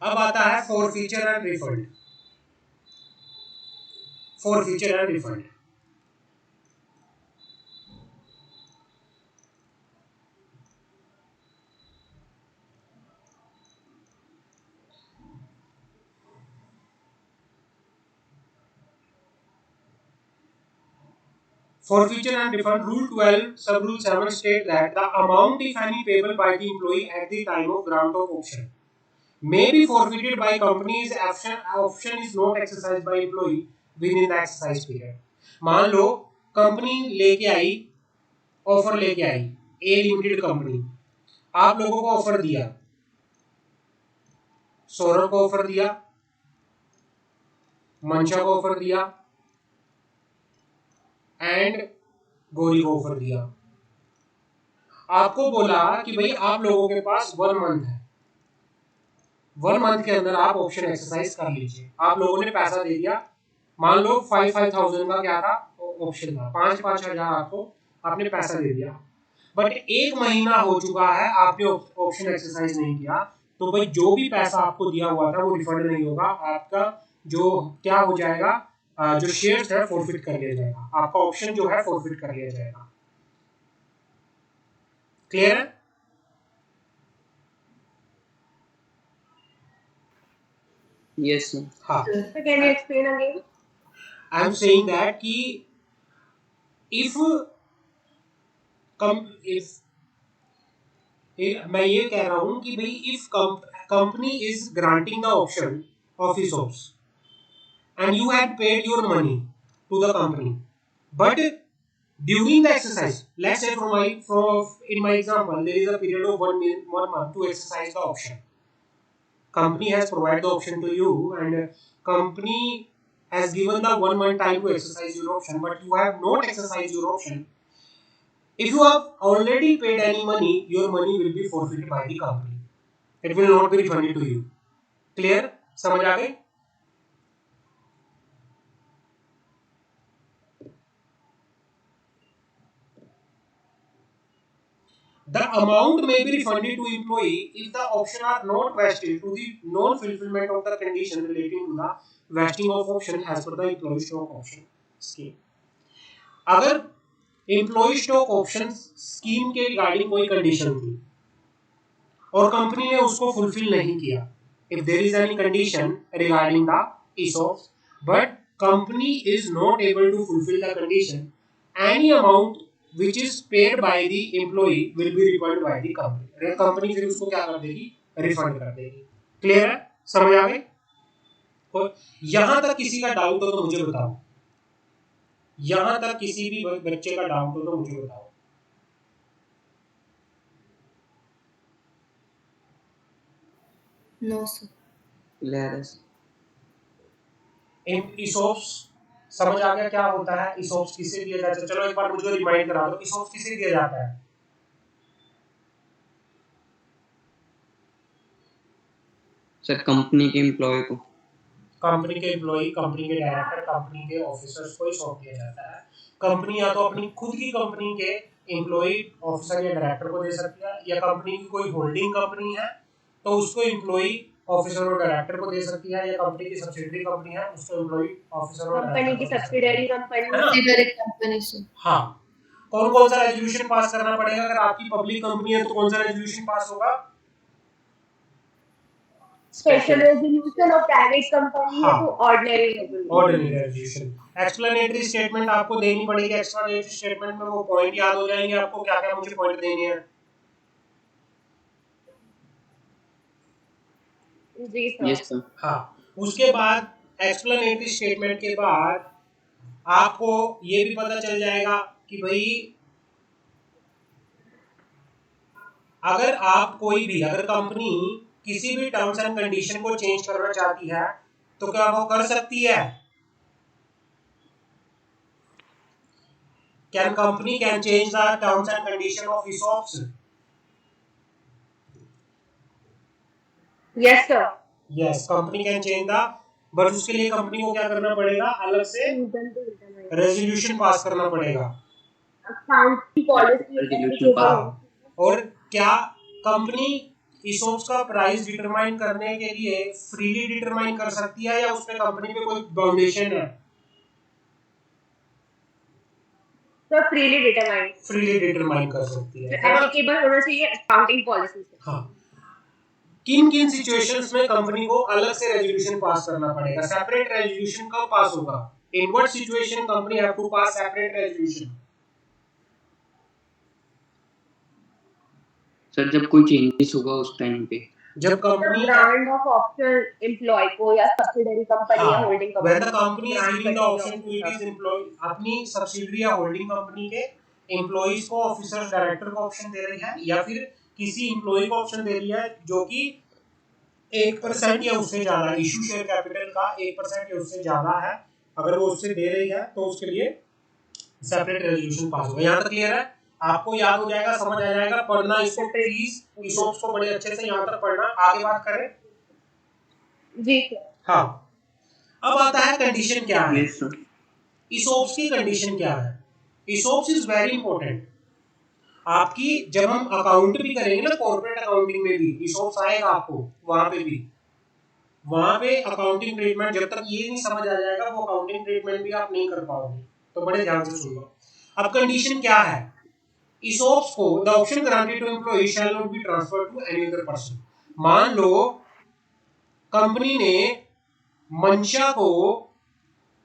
अब आता है for feature and refund. For feature and refund, forfeiture and refund rule 12 sub rule 7 state that the amount, if any, payable by the employee at the time of grant of option may be forfeited by company's option is not exercised by employee within the exercise period। मान लो company लेके आई, offer लेके आई, ए limited company, आप लोगों को offer दिया, सौरभ को offer दिया, मंशा को ऑफर दिया एंड गौरी को ऑफर दिया। आपको बोला कि भाई आप लोगों के पास 1 मंथ है, 1 मंथ के अंदर आप ऑप्शन एक्सरसाइज कर लीजिए। आप लोगों ने पैसा दे दिया, मान लो 5,000 का क्या था ऑप्शन था, 5,000 आपको आपने पैसा दे दिया, बट 1 महीना हो चुका है आपने ऑप्शन एक्सरसाइज नहीं किया, तो भाई जो भी पैसा आपको दिया हुआ था वो रिफंड नहीं होगा, आपका जो क्या हो जाएगा, जो शेयर्स है फॉरफिट कर लिया जाएगा, आपका ऑप्शन जो है फॉरफिट कर लिया जाएगा। क्लियर है? Yes sir. हाँ, So can you explain again? I am saying that कि इफ कम इफ मैं ये कह रहा हूं कि भाई if company is granting the option of ESOPs and you had paid your money to the company, but during the exercise, let's say in my example there is a period of 1 month to exercise the option. Company has provided the option to you and company has given the 1 month time to exercise your option, but you have not exercised your option. If you have already paid any money, your money will be forfeited by the company. It will not be refunded to you. Clear? समझ आ गई? The amount may be refunded to employee if the option are not vested to the non-fulfillment of the condition relating to the vesting of option as per the employee stock option scheme. अगर employee stock option scheme के regarding कोई condition थी और company ने उसको fulfil नहीं किया, if there is any condition regarding the ESOPs but company is not able to fulfill the condition, any amount which is paid by the employee will be refunded by the company। Company फिर उसको क्या कर देगी, refund कर देगी। Clear है? समझ आ गई? यहां तक किसी का डाउट हो तो मुझे बताओ, यहां तक किसी भी बच्चे का डाउट हो तो मुझे बताओ। No, sir. क्लियर है सर। ESOPs समझ आ गया क्या होता है? ESOPs किसे दिया जाता है? चलो एक बार मुझे रिमाइंड करा दो, ESOPs किसे दिया जाता है? सर कंपनी के एम्प्लॉय को। कंपनी के एम्प्लॉय, कंपनी के डायरेक्टर, कंपनी के ऑफिसर्स को ही सौंप दिया जाता है। कंपनी या तो अपनी खुद की कंपनी के एम्प्लॉय ऑफिसर या डायरेक्टर को दे सकती है, या कंपनी की कोई होल्डिंग कंपनी है तो उसको एम्प्लॉय ऑफिसर और डायरेक्टर को दे सकती है, या कंपनी की सब्सिडियरी कंपनी है उसको एम्प्लॉय ऑफिसर और कंपनी की subsidiary company Consider a company से हाँ। कौन कौन सा रेजोल्यूशन पास करना पड़ेगा? अगर आपकी पब्लिक कंपनी है तो कौन सा रेजोल्यूशन पास होगा? स्पेशल रेजोल्यूशन, और प्राइवेट कंपनी है हाँ। तो ordinary resolution. Ordinary resolution. Explanatory statement आपको देनी पड़ेगी। एक्सप्लेनेटरी स्टेटमेंट में वो पॉइंट याद हो जाएंगे आपको, क्या क्या मुझे पॉइंट देने हैं। जी सर। Yes sir. हाँ, उसके बाद एक्सप्लेनेटरी स्टेटमेंट के बाद आपको ये भी पता चल जाएगा कि भाई अगर कंपनी किसी भी टर्म्स एंड कंडीशन को चेंज करना चाहती है तो क्या वो कर सकती है? Can company can change the terms and condition of ESOPs? Yes sir. Yes, company can change the, but उसके लिए कंपनी को क्या करना पड़ेगा? अलग से रेजोल्यूशन पास करना पड़ेगा। Accounting policy resolution pass. और क्या कंपनी ESOPs का प्राइस डिटरमाइन करने के लिए फ्रीली डिटरमाइन कर सकती है, या उसमें कंपनी पे कोई बाउंडेशन है? सर फ्रीली डिटरमाइन कर सकती है ना? एप्लीकेबल होना चाहिए अकाउंटिंग पॉलिसी से। हाँ। किन किन सिचुएशंस में कंपनी को अलग से रेजोल्यूशन पास करना पड़ेगा? सेपरेट रेजोल्यूशन कब पास होगा? In what situation company have to pass separate resolution? Sir जब कोई चेंजेस होगा उस टाइम पे, जब company grant of option employee को या सब्सिडियरी कंपनी या holding company, when the company is giving the option to its employee, अपनी सब्सिडियरी या होल्डिंग कंपनी के एम्प्लॉइज को ऑफिसर डायरेक्टर को ऑप्शन दे रही है, या फिर किसी एम्प्लॉय को ऑप्शन दे रही है जो कि 1% या उससे ज्यादा इशू शेयर कैपिटल का 1% या उससे ज्यादा है, अगर वो उससे दे रही है तो उसके लिए सेपरेट रेजोल्यूशन पास होगा। यहाँ तक क्लियर है? आपको याद हो जाएगा, समझ आ जाएगा। पढ़ना इसको प्लीज, ESOPs को बड़े अच्छे से यहाँ तक पढ़ना। आगे बात करें। जी सर। हाँ, अब आता है कंडीशन क्या है। Yes sir. ESOPs की कंडीशन क्या है? ESOPs is very important. आपकी जब हम अकाउंट भी करेंगे ना, कॉर्पोरेट अकाउंटिंग में भी ESOPs आएगा आपको, वहां पे भी, वहां पे अकाउंटिंग ट्रीटमेंट जब तक ये नहीं समझ आ जाएगा वो अकाउंटिंग ट्रीटमेंट भी आप नहीं कर पाओगे। तो बड़े ध्यान से सुनो। अब कंडीशन क्या है? ESOPs को the option granted to employee shall not be transferred to any other person. मान लो कंपनी ने मंशा को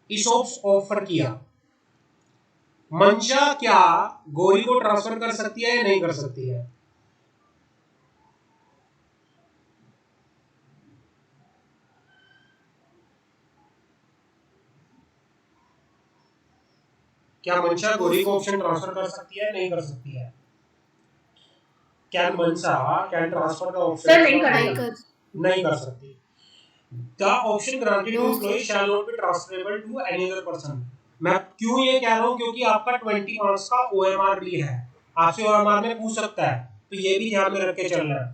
ESOPs ऑफर किया, मंशा क्या गौरी को ट्रांसफर कर सकती है या नहीं कर सकती है? क्या मंशा गौरी को ऑप्शन ट्रांसफर कर सकती है, नहीं कर सकती है? Can Mansha can transfer the option? Sir नहीं कर सकती। The option granted to employee shall not be transferable to any other person. मैं क्यों ये कह रहा हूं? क्योंकि आपका 20 मार्क्स का OMR भी है, आपसे OMR में पूछ सकता है, तो ये भी ध्यान में रख के चलना है।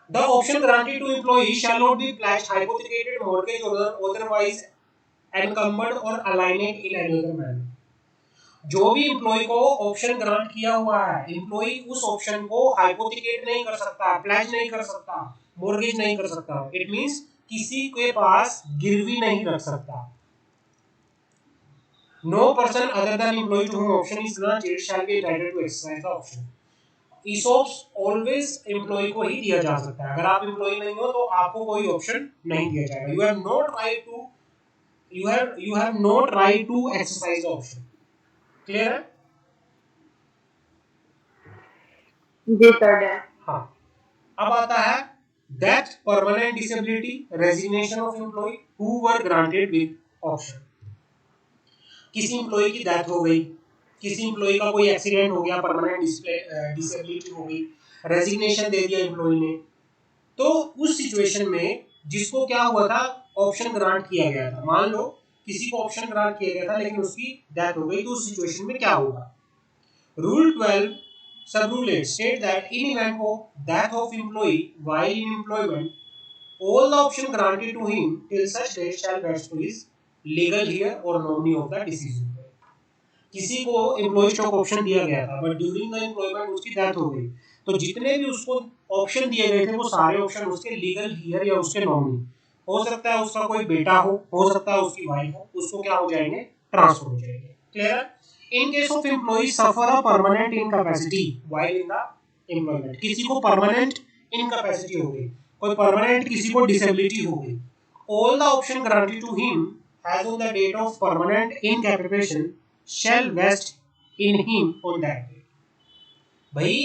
The option granted to employee shall not be pledged, hypothecated, mortgage or otherwise encumbered or aliened in any other manner। जो भी एम्प्लॉय को ऑप्शन ग्रांट किया हुआ है, एम्प्लॉय उस ऑप्शन को हाइपोथिकेट नहीं कर सकता, प्लेज नहीं कर सकता, मॉर्गेज नहीं कर सकता। इट मींस किसी के पास गिरवी नहीं रख सकता। No person other than employee to whom option is granted shall be entitled to exercise the option। ESOPs always employee को ही दिया जा सकता है। अगर आप एम्प्लॉय नहीं हो तो आपको कोई ऑप्शन नहीं दिया जाएगा। You have not right to exercise the option। Clear है? जी सर। हाँ, अब आता है death, permanent disability, resignation of employee who were granted with option. किसी एम्प्लॉय की डेथ हो गई, किसी एम्प्लॉय का कोई एक्सीडेंट हो गया, परमानेंट डिसेबिलिटी हो गई, रेजिग्नेशन दे दिया एम्प्लॉय ने, तो उस सिचुएशन में जिसको क्या हुआ था, ऑप्शन ग्रांट किया गया था। मान लो किसी को ऑप्शन ग्रांट किया गया था लेकिन उसकी डेथ हो गई, तो उस सिचुएशन में क्या होगा? Rule 12 sub rule 8 state that in event of death of employee while in employment all the option granted to him till such date shall vest to his legal heir or nominee of the deceased. किसी को employ stock option दिया गया था but during the employment उसकी death हो गई, तो जितने भी उसको ऑप्शन दिए गए थे वो सारे ऑप्शन उसके लीगल हियर या उसके नॉमिनी, हो सकता है उसका कोई बेटा हो सकता है उसकी वाइफ हो, उसको क्या हो जाएंगे, ट्रांसफर हो जाएंगे। Clear? In case of employee suffer a permanent incapacity while in the employment, किसी को परमानेंट इनकैपेसिटी हो गई, कोई परमानेंट किसी को डिसेबिलिटी हो गई, all the option granted to him as on the date of permanent incapacitation shall vest in him on that day। भाई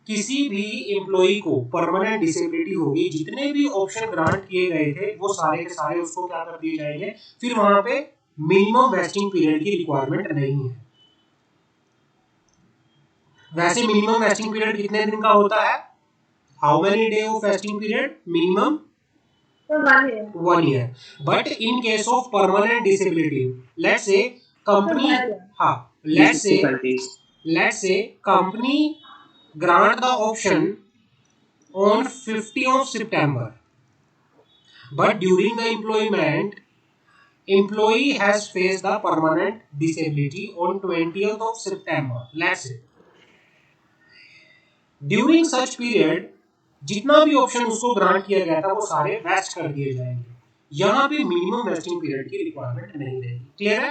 किसी भी एम्प्लॉई को परमानेंट डिसेबिलिटी होगी, जितने भी ऑप्शन ग्रांट किए गए थे वो सारे के सारे उसको क्या कर दिए जाएंगे, फिर वहां पे मिनिमम वेस्टिंग पीरियड की रिक्वायरमेंट नहीं है। वैसे मिनिमम वेस्टिंग पीरियड कितने दिन का होता है, how many day of vesting period, minimum 1 year, but in case of permanent disability, let's say company, हाँ, let's say company grant the option on 50th of September, but during the employment employee has faced the permanent disability on 20th of September, let's say during such period जितना भी option उसको grant किया गया था वो सारे waste कर दिए जाएंगे। यहाँ पे मिनिमम वेस्टिंग पीरियड की रिक्वायरमेंट नहीं रहेगी। क्लियर है?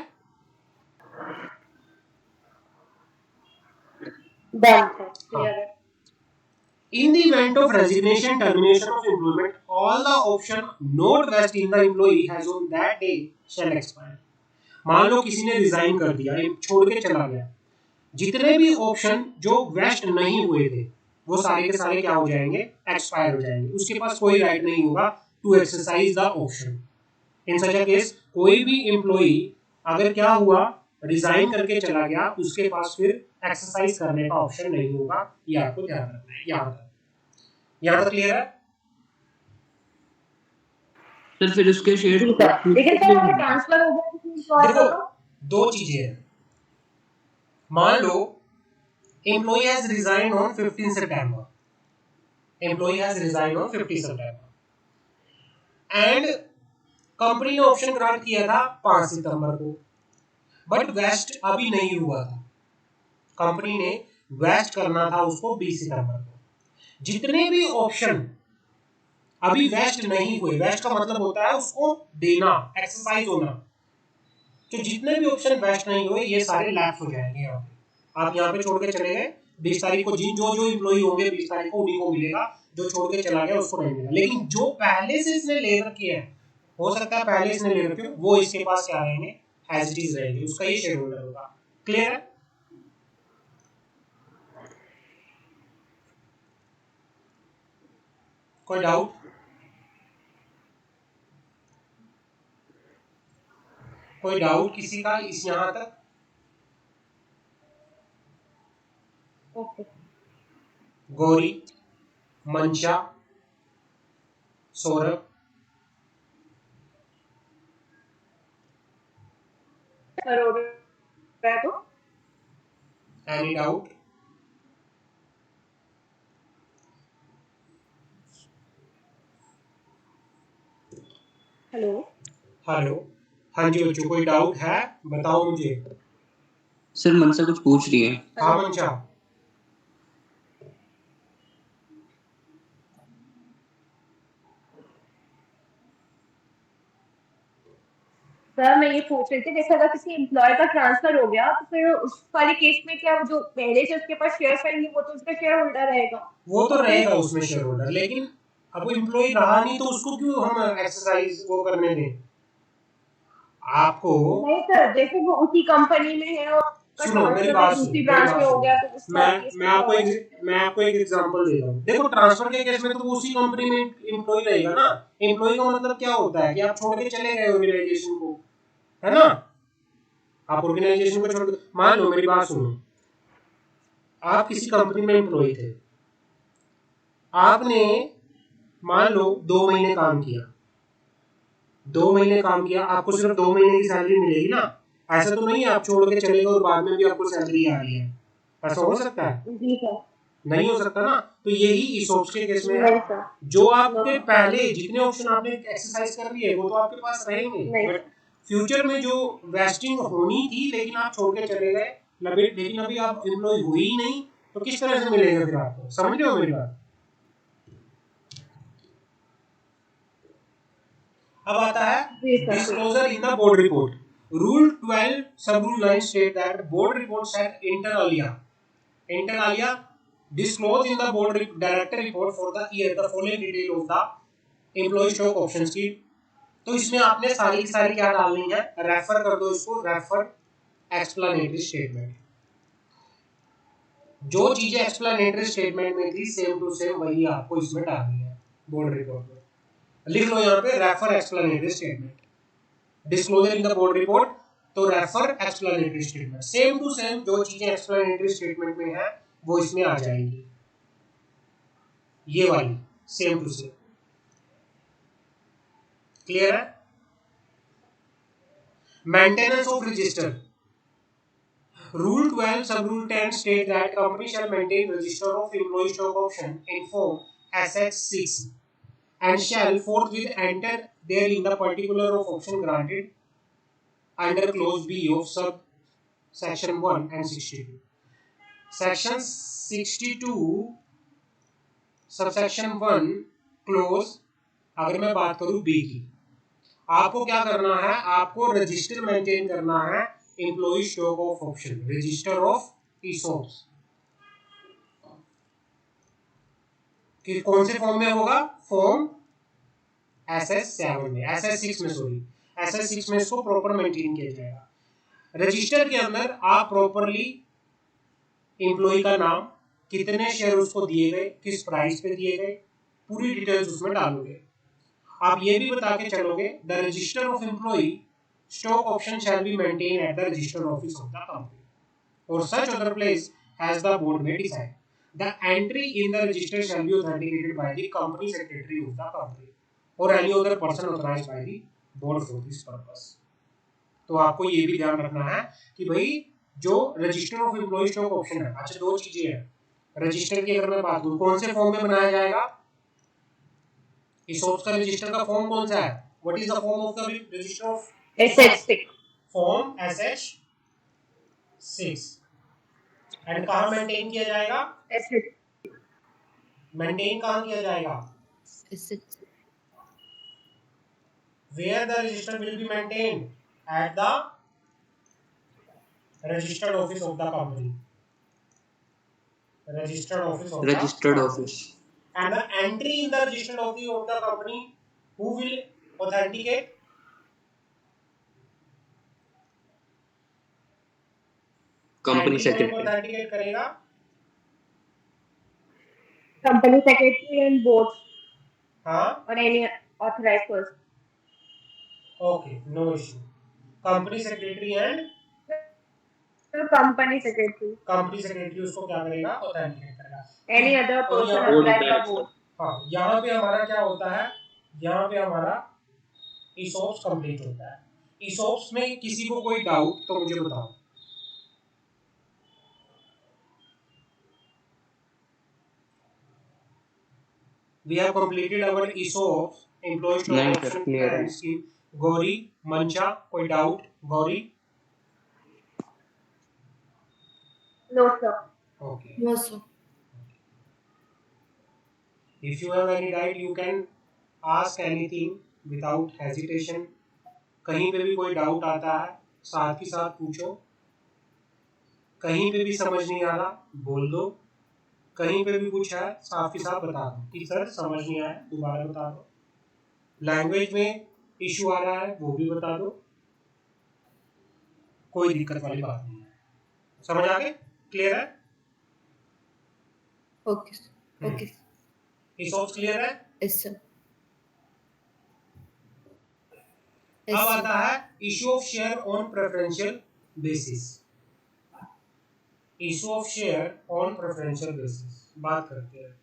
In the event of resignation, termination of employment, all the option not vest in the employee has on that day shall expire। मान लो किसी ने रिजाइन कर दिया, छोड़ के चला गया, जितने भी ऑप्शन जो वेस्ट नहीं हुए थे वो सारे के सारे क्या हो जाएंगे, एक्सपायर हो जाएंगे। उसके पास कोई राइट नहीं होगा to exercise the option. In such a case कोई भी एम्प्लॉई अगर क्या हुआ, रिजाइन करके चला गया, उसके पास फिर एक्सरसाइज करने का ऑप्शन नहीं होगा। ये आपको ध्यान रखना है। यहाँ तक क्लियर है? सर फिर उसके शेयर लेकिन सर अगर ट्रांसफर हो गया देखो दो चीजें हैं। मान लो employee has resigned on 15 September, employee has resigned on 15 September and company ने ऑप्शन ग्रांट किया था 5 सितंबर को, बट वेस्ट अभी नहीं हुआ था, कंपनी ने वेस्ट करना था उसको 20 सितंबर को। जितने भी ऑप्शन अभी वेस्ट नहीं हुए, वेस्ट का मतलब होता है उसको देना, एक्सरसाइज होना, तो जितने भी ऑप्शन वेस्ट नहीं हुए ये सारे लैप्स हो जाएंगे। यहाँ पे आप यहाँ पे छोड़ के चले गए, 20 तारीख को जो एम्प्लॉई होंगे 20 तारीख को उन्हीं को मिलेगा, जो छोड़ के चला गया उसको नहीं मिलेगा। लेकिन जो पहले से इसने ले रखी है, हो सकता है पहले इसने ले रखी हो, वो इसके पास क्या रहेंगे, एज इट इज रहेंगे, उसका ये शेयर होल्डर होगा। क्लियर है? कोई डाउट? कोई डाउट किसी का इस यहाँ तक? ओके। गौरी, मंशा, सौरभ, सर हो रहा है तो एनी डाउट? हेलो हाँ जी बच्चों, कोई डाउट है बताओ मुझे। सर मनसा कुछ पूछ रही है। हाँ मंशा। सर मैं ये पूछ रही थी, जैसे अगर किसी एम्प्लॉय का ट्रांसफर हो गया तो फिर उस वाले केस में क्या जो पहले से उसके पास शेयर रहेंगे वो तो उसका शेयर होल्डर रहेगा? वो तो रहेगा उसमें शेयर होल्डर, लेकिन अब वो एम्प्लॉय रहा नहीं तो उसको क्यों हम एक्सरसाइज वो करने दें आपको? नहीं सर, जैसे वो उसी कंपनी में है और सुनो मेरी बात सुनो, दूसरी ब्रांच में हो गया तो उस मैं आपको एक एग्जांपल देता हूँ। देखो ट्रांसफर के केस में तो उसी कंपनी में एम्प्लॉय रहेगा ना। एम्प्लॉय का मतलब क्या होता है कि आप छोड़ के चले गए ऑर्गेनाइजेशन को, है ना, आप ऑर्गेनाइजेशन को छोड़, मान लो मेरी बात सुनो, आप किसी कंपनी में एम्प्लॉय थे, आपने मान लो 2 महीने काम किया, 2 महीने काम किया, आपको सिर्फ 2 महीने की सैलरी मिलेगी ना। ऐसा तो नहीं है आप छोड़ के चले गए और बाद में भी आपको सैलरी आ रही है, ऐसा हो सकता है? जी सर। नहीं हो सकता ना। तो यही ESOPs के केस में है, नहीं सर, जो आपके पहले जितने ऑप्शन आपने एक्सरसाइज कर लिए वो तो आपके पास रहेंगे, नहीं बट फ्यूचर में जो वेस्टिंग होनी थी लेकिन आप छोड़ के चले गए, लेकिन अभी आप एम्प्लॉय हुई ही नहीं, तो किस तरह से मिलेगा फिर आपको? समझ रहे हो मेरी बात? अब आता है जी sir, disclosure in the board report. Rule 12 sub rule 9 state that board reports at inter alia disclose in the board director report for the year the following detail of the employee stock options की। तो इसमें आपने सारी की सारी क्या डालनी है? रेफर कर दो इसको, रेफर एक्सप्लेनेटरी स्टेटमेंट। जो चीजें एक्सप्लेनेटरी स्टेटमेंट में थी सेम टू सेम वही आपको इसमें डालनी है बोर्ड रिपोर्ट में। लिख लो यहाँ पे refer explanatory statement, disclosure in the board report, तो refer explanatory statement, same to same जो चीजें एक्सप्लेनेटरी स्टेटमेंट में है वो इसमें आ जाएंगी, ये वाली सेम टू सेम। क्लियर है? Maintenance of register. Rule 12 sub rule 10 state that company shall maintain register of employee stock option in form SS6 and shall forthwith enter therein the particular of option granted under clause B of sub section 1 and 62. Section 62 subsection 1 close, अगर मैं बात करूं B की, आपको क्या करना है? आपको रजिस्टर मेंटेन करना है employee stock of option, register of ESOPs कि कौन से फॉर्म में होगा? फॉर्म SS7 में, SS6 में, सॉरी SS6 में इसको प्रॉपर मेंटेन किया जाएगा। रजिस्टर के अंदर आप प्रॉपरली एम्प्लॉय का नाम, कितने शेयर उसको दिए गए, किस प्राइस पे दिए गए, पूरी डिटेल्स उसमें डालोगे। आप ये भी बता के चलोगे the register of employee stock option shall be maintain at the register office of the company और such other place has the board may decide. The entry in the register shall be authenticated by the company secretary of the company और any other person authorised by the board for this purpose. तो आपको ये भी ध्यान रखना है कि भाई जो register of employee stock option है, अच्छा दो चीजें हैं रजिस्टर की, अगर मैं बात करूं कौन से फॉर्म में बनाया जाएगा? ESOPs का रजिस्टर का फॉर्म कौन सा है? What is the form of the register of SS6 form? SH6। And कहां मेंटेन किया जाएगा? SS मेंटेन कहां किया जाएगा? SS where the register will be maintain at the registered office of the company, registered office of the registered office. and the entry in the registered office of the company who will authenticate? Company Entry कौन secretary. authenticate करेगा? company secretary and board हाँ, or any authorized person. okay, no issue. Company secretary and So company secretary, company secretary उसको क्या करेगा? Authenticate करेगा। any other और person यहाँ board of authorized by director. board. हाँ, यहाँ पे हमारा क्या होता है? यहाँ पे हमारा ESOPs कंप्लीट होता है। ESOPs में किसी को कोई डाउट तो मुझे बताओ। We have completed our ESOPs, employee stock नहीं सर, option क्लियर है। plan scheme. गौरी, मंशा, कोई doubt? Gauri? No sir. Okay. No, sir. If you have any doubt, you can ask anything without hesitation. कहीं पे भी कोई डाउट आता है साथ ही साथ पूछो, कहीं पे भी समझ नहीं आ रहा बोल दो, कहीं पे भी कुछ है साथ ही साथ बता दो कि सर समझ नहीं आया दोबारा बता दो, लैंग्वेज में इशू आ रहा है वो भी बता दो, कोई दिक्कत वाली बात नहीं है। समझ आ गए? क्लियर है? Okay, sir. Okay, sir. ESOPs clear है? Yes, sir. अब Yes, आता sir. है issue of share on preferential basis. Issue of share on preferential basis बात करते हैं।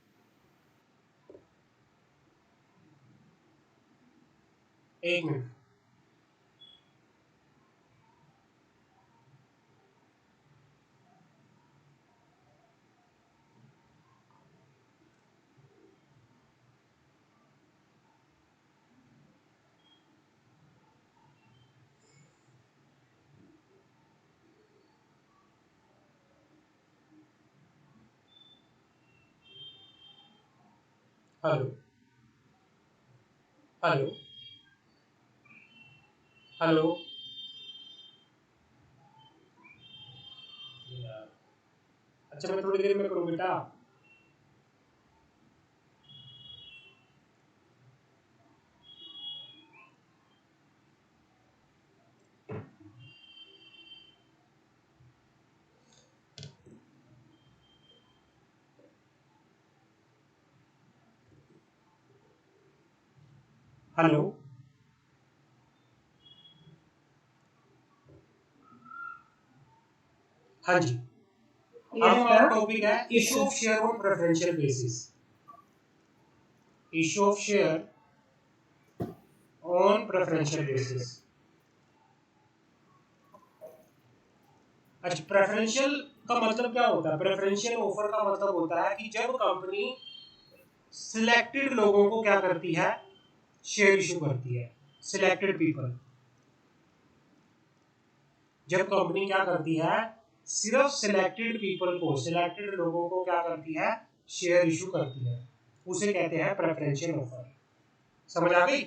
एक मिनट, हेलो हेलो हेलो यार, अच्छा मैं थोड़ी देर में करूँ बेटा। हेलो हाँ जी, अब Yes, हमारा sir. टॉपिक है issue of share on preferential basis. Issue of share on preferential basis. अच्छा, प्रेफरेंशियल का मतलब क्या होता है? प्रेफरेंशियल ऑफर का मतलब होता है कि जब कंपनी सिलेक्टेड लोगों को क्या करती है, शेयर इशू करती है। सिलेक्टेड पीपल, जब कंपनी क्या करती है, सिर्फ सिलेक्टेड पीपल को, सिलेक्टेड लोगों को क्या करती है, शेयर इशू करती है, उसे कहते हैं प्रेफरेंशियल ऑफर। समझ आ गई?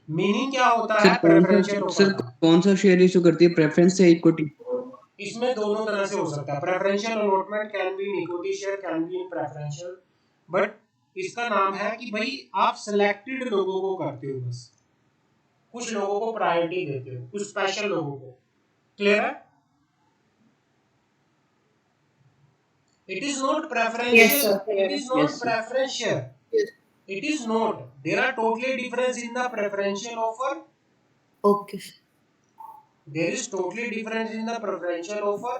मीनिंग क्या होता है प्रेफरेंशियल ऑफर का? कौन सा शेयर इशू करती है, प्रेफरेंस या इक्विटी? इसमें दोनों तरह से हो सकता है। Preferential allotment can be in equity share, can be in preferential, but इसका नाम है कि भाई आप सिलेक्टेड लोगों को करते हो, बस कुछ लोगों को प्रायोरिटी देते हो, कुछ स्पेशल लोगों को। क्लियर है? It is not preferential. Yes, sir. It is not Yes, sir. preferential. Yes. It is not. There are totally difference in the preferential offer. Okay. There is totally difference in the preferential offer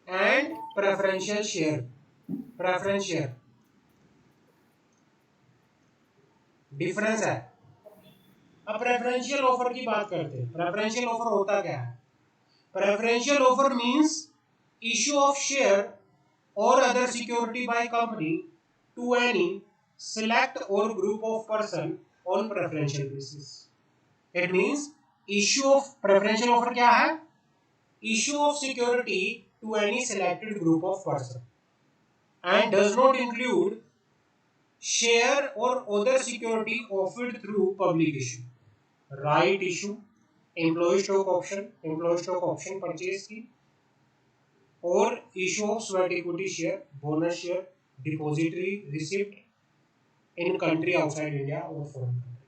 and preferential share. Preference share. Difference है। अब preferential offer की बात करते हैं। Preferential offer होता क्या है? Preferential offer means issue of share or other security by company to any select or group of person on preferential basis. It means issue of preferential offer क्या है? Issue of security to any selected group of person and does not include share or other security offered through public issue, right issue, employee stock option purchase की, और issue of sweat equity share, bonus share, depository receipt in country outside India or foreign country.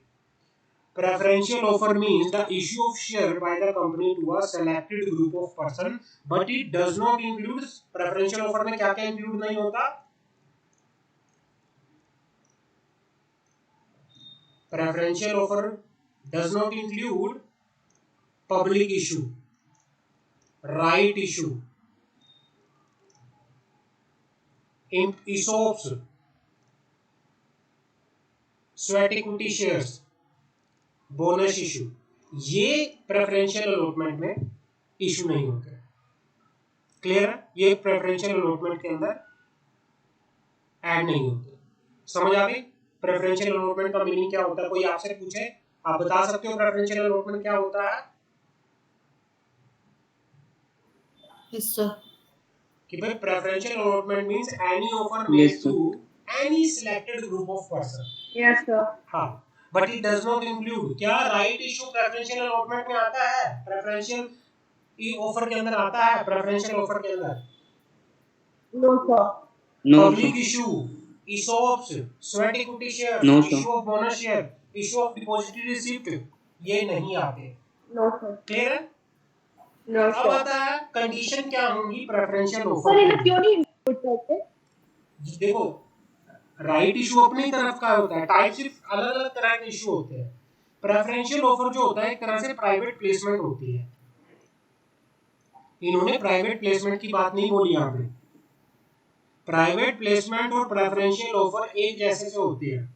Preferential offer means the issue of share by the company to a selected group of person, but it does not include, preferential offer में क्या क्या include नहीं होता? Preferential offer does not include public issue, right issue, ESOPs, sweat equity shares, bonus issue, ये preferential allotment में issue नहीं होते। Clear है? ये प्रेफरेंशियल अलॉटमेंट के अंदर ऐड नहीं होते। समझ आ गई? प्रेफरेंशियल अलॉटमेंट का मीनिंग क्या होता है? कोई आपसे पूछे, आप बता सकते हो प्रेफरेंशियल अलॉटमेंट क्या होता है? Yes, sir. कि भाई preferential allotment means any offer made to any selected group of person. Yes, sir. हाँ, but it does not include, क्या राइट इशू प्रेफरेंशियल अलॉटमेंट में आता है? प्रेफरेंशियल ऑफर के अंदर आता है? प्रेफरेंशियल ऑफर के अंदर No, sir. Public issue, ESOPs, sweat equity shares, No, sir. issue of bonus share, issue of depository receipt, ये नहीं आते। No, sir. क्लियर है? No, अब sir. आता है कंडीशन क्या होंगी प्रेफरेंशियल सर ऑफर इन्हें की। क्यों नहीं इंक्लूड करते? देखो, राइट इशू अपनी तरफ का होता है, टाइप सिर्फ अलग अलग तरह के इशू होते हैं। प्रेफरेंशियल ऑफर जो होता है एक तरह से प्राइवेट प्लेसमेंट होती है। इन्होंने प्राइवेट प्लेसमेंट की बात नहीं बोली यहाँ पे। प्राइवेट प्लेसमेंट और प्रेफरेंशियल ऑफर एक जैसे से होते हैं,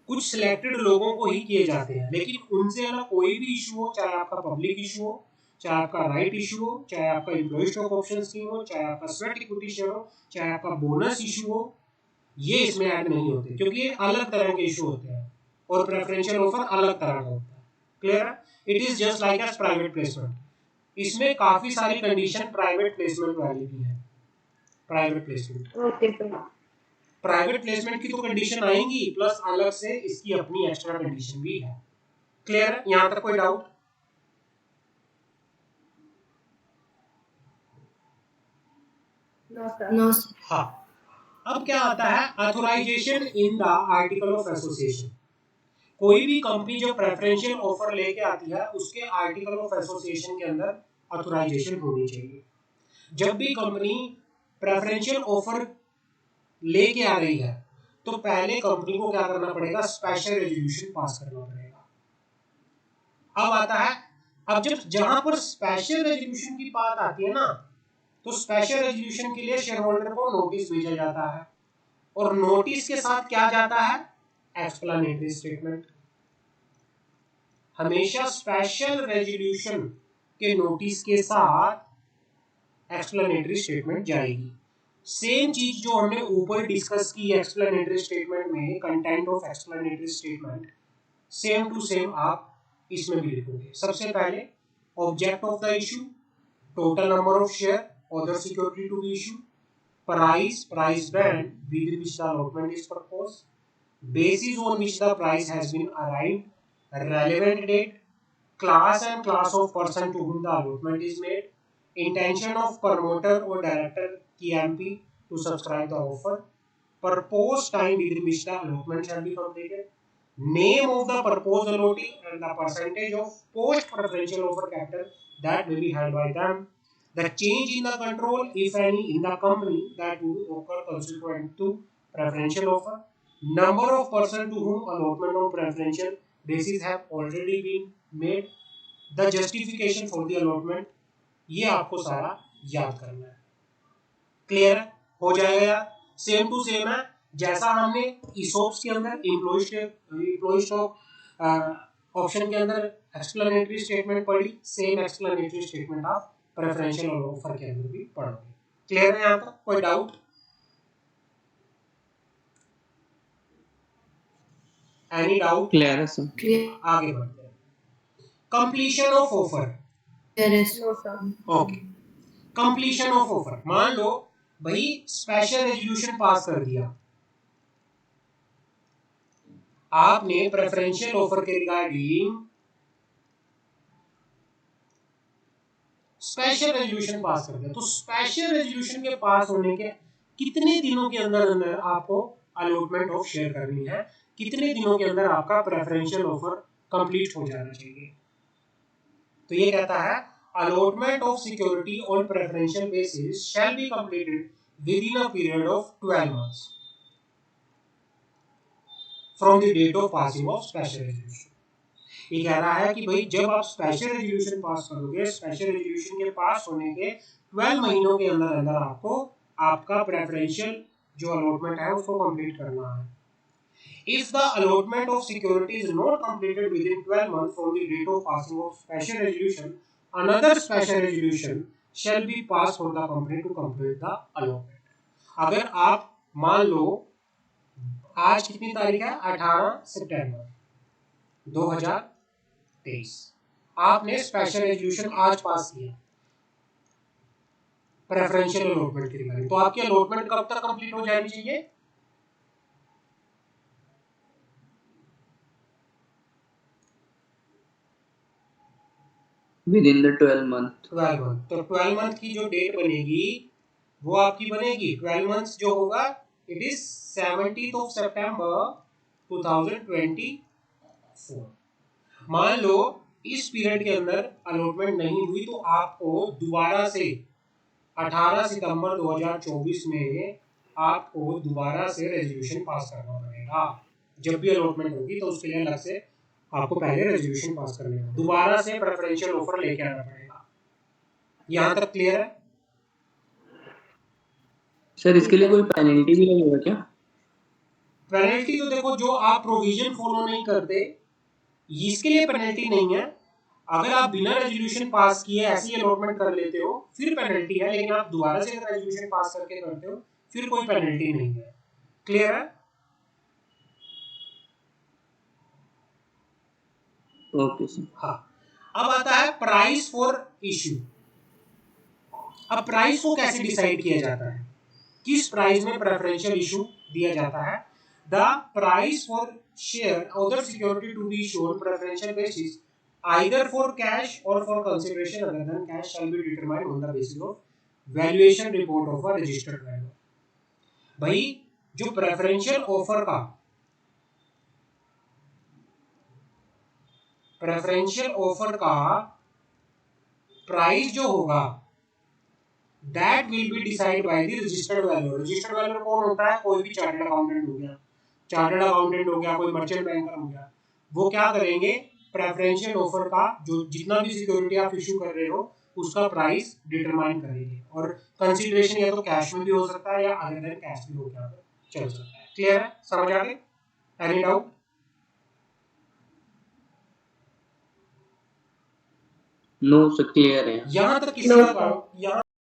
कुछ सिलेक्टेड लोगों को ही किए जाते हैं, लेकिन उनसे अलग कोई भी इशू हो, चाहे आपका पब्लिक इशू हो, चाहे आपका राइट इशू हो, चाहे आपका एम्प्लॉय स्टॉक ऑप्शन स्कीम हो, चाहे आपका स्वेट इक्विटी शेयर हो, चाहे आपका बोनस इशू हो, ये इसमें ऐड नहीं होते, क्योंकि ये अलग तरह के इशू होते हैं और प्रेफरेंशियल ऑफर अलग तरह का होता है। क्लियर है? It is just like as private placement. इसमें काफी सारी कंडीशन प्राइवेट प्लेसमेंट वाली भी है। Private placement, Okay, sir. Private placement की तो कंडीशन आएंगी, प्लस अलग से इसकी अपनी एक्स्ट्रा कंडीशन भी है। क्लियर है? यहां तक कोई डाउट? No sir. हाँ। अब क्या आता है, authorization in the article of association. कोई भी कंपनी जो प्रेफरेंशियल ऑफर लेके आती है उसके आर्टिकल ऑफ एसोसिएशन के अंदर ऑथराइजेशन होनी चाहिए। जब भी कंपनी प्रेफरेंशियल ऑफर लेके आ रही है तो पहले कंपनी को क्या करना पड़ेगा, स्पेशल रेजोल्यूशन पास करना पड़ेगा। अब आता है, अब जब जहां पर स्पेशल रेजोल्यूशन की बात आती है ना, तो स्पेशल रेजोल्यूशन के लिए शेयर होल्डर को नोटिस भेजा जाता है, और नोटिस के साथ क्या जाता है, एक्सप्लेनेटरी स्टेटमेंट। हमेशा स्पेशल रेजोल्यूशन के नोटिस के साथ एक्सप्लेनेटरी स्टेटमेंट जाएगी। सेम चीज जो हमने ऊपर डिस्कस की एक्सप्लेनेटरी स्टेटमेंट में, content of explanatory statement same to same आप इसमें भी लिखोगे। सबसे पहले object of the issue, total number of share, other security to be issue, price band within which the allotment is proposed, basis on which the price has been arrived, relevant date, class and class of person to whom the allotment is made, intention of promoter or director KMP to subscribe the offer, proposed time within which the allotment shall be completed, name of the proposed allotee and the percentage of post preferential offer capital that may be held by them, the change in the control, if any, in the company that would occur consequent to preferential offer, number of person to whom allotment on preferential basis have already been made, the justification for the allotment, ये आपको सारा याद करना है। Clear हो जाएगा? Same to same है जैसा हमने ईसॉप्स के अंदर एम्प्लॉय स्टॉक ऑप्शन के अंदर एक्सप्लेनेटरी स्टेटमेंट पढ़ी, सेम एक्सप्लेनेटरी स्टेटमेंट आप प्रेफरेंशियल ऑफर के अंदर भी पढ़ोगे। क्लियर है यहाँ तक? कोई डाउट? Any doubt? क्लियर है सर। क्लियर आगे बढ़ते हैं। Completion of offer. है ओके, कंप्लीशन ऑफ ऑफर। मान लो भाई स्पेशल रेजोल्यूशन पास कर दिया आपने प्रेफरेंशियल ऑफर के रिगार्डिंग, स्पेशल रेजोल्यूशन पास कर दिया, तो स्पेशल रेजोल्यूशन के पास होने के कितने दिनों के अंदर अंदर आपको अलॉटमेंट ऑफ शेयर करनी है, कितने दिनों के अंदर आपका प्रेफरेंशियल ऑफर कंप्लीट हो जाना चाहिए। तो ये कहता है allotment of security on preferential basis shall be completed within a period of 12 months from the date of passing of special resolution। ये कह रहा है कि भाई जब आप स्पेशल रेजोल्यूशन पास करोगे, स्पेशल रेजोल्यूशन के पास होने के 12 महीनों के अंदर अंदर आपको आपका प्रेफरेंशियल जो अलॉटमेंट है उसको कंप्लीट करना है। If the allotment of security is not completed within 12 months from the date of passing of special resolution, another special resolution shall be passed for the company to complete the allotment। अगर आप मान लो आज कितनी तारीख है, 18 सितंबर 2023, आपने special resolution आज पास किया प्रेफरेंशियल अलॉटमेंट के रिगार्डिंग, तो आपकी अलॉटमेंट कब तक कंप्लीट हो जानी चाहिए, with in the 12 month. 12 month. तो 12 मंथ की जो डेट बनेगी वो आपकी बनेगी 12 मंथ्स जो होगा it is 17th of September 2024। मान लो इस पीरियड के अंदर अलॉटमेंट नहीं हुई तो आपको दोबारा से 18 सितंबर 2024 में आपको दोबारा से रेजोल्यूशन पास करना पड़ेगा। जब भी अलॉटमेंट होगी तो उसके लिए अलग से आपको पहले रेजोल्यूशन पास करने होगा, दोबारा से प्रेफरेंशियल ऑफर लेके आना पड़ेगा। यहाँ तक क्लियर है? सर इसके लिए कोई पेनल्टी भी लगेगा क्या? पेनल्टी तो देखो जो आप प्रोविजन फॉलो नहीं करते इसके लिए पेनल्टी नहीं है। अगर आप बिना रेजोल्यूशन पास किए ऐसे ही अलॉटमेंट कर लेते हो फिर पेनल्टी है, लेकिन आप दोबारा से रेजोल्यूशन पास करके करते हो फिर कोई पेनल्टी नहीं है। क्लियर है? Okay sir. हाँ। अब आता है प्राइस फॉर इश्यू। अब प्राइस को कैसे डिसाइड किया जाता है? किस प्राइस में प्रेफरेंशियल इशू दिया जाता है? The price for share other security to be shown preferential basis either for cash or for consideration other than cash shall be determined on the basis of valuation report of a registered valuer. भाई जो preferential offer का price जो होगा that will be decide by the registered valuer. Registered valuer कौन होता है? कोई भी चार्टर्ड अकाउंटेंट हो गया, कोई मर्चेंट बैंकर हो गया। वो क्या करेंगे? प्रेफरेंशियल ऑफर का जो जितना भी सिक्योरिटी आप इशू कर रहे हो उसका प्राइस डिटरमाइन करेंगे, और कंसीडरेशन या तो कैश में भी हो सकता है या अदर देन कैश भी होकर चल सकता है। क्लियर है? समझ आ गए? Any doubt? No sir, clear है। यहाँ तक किसी का यहाँ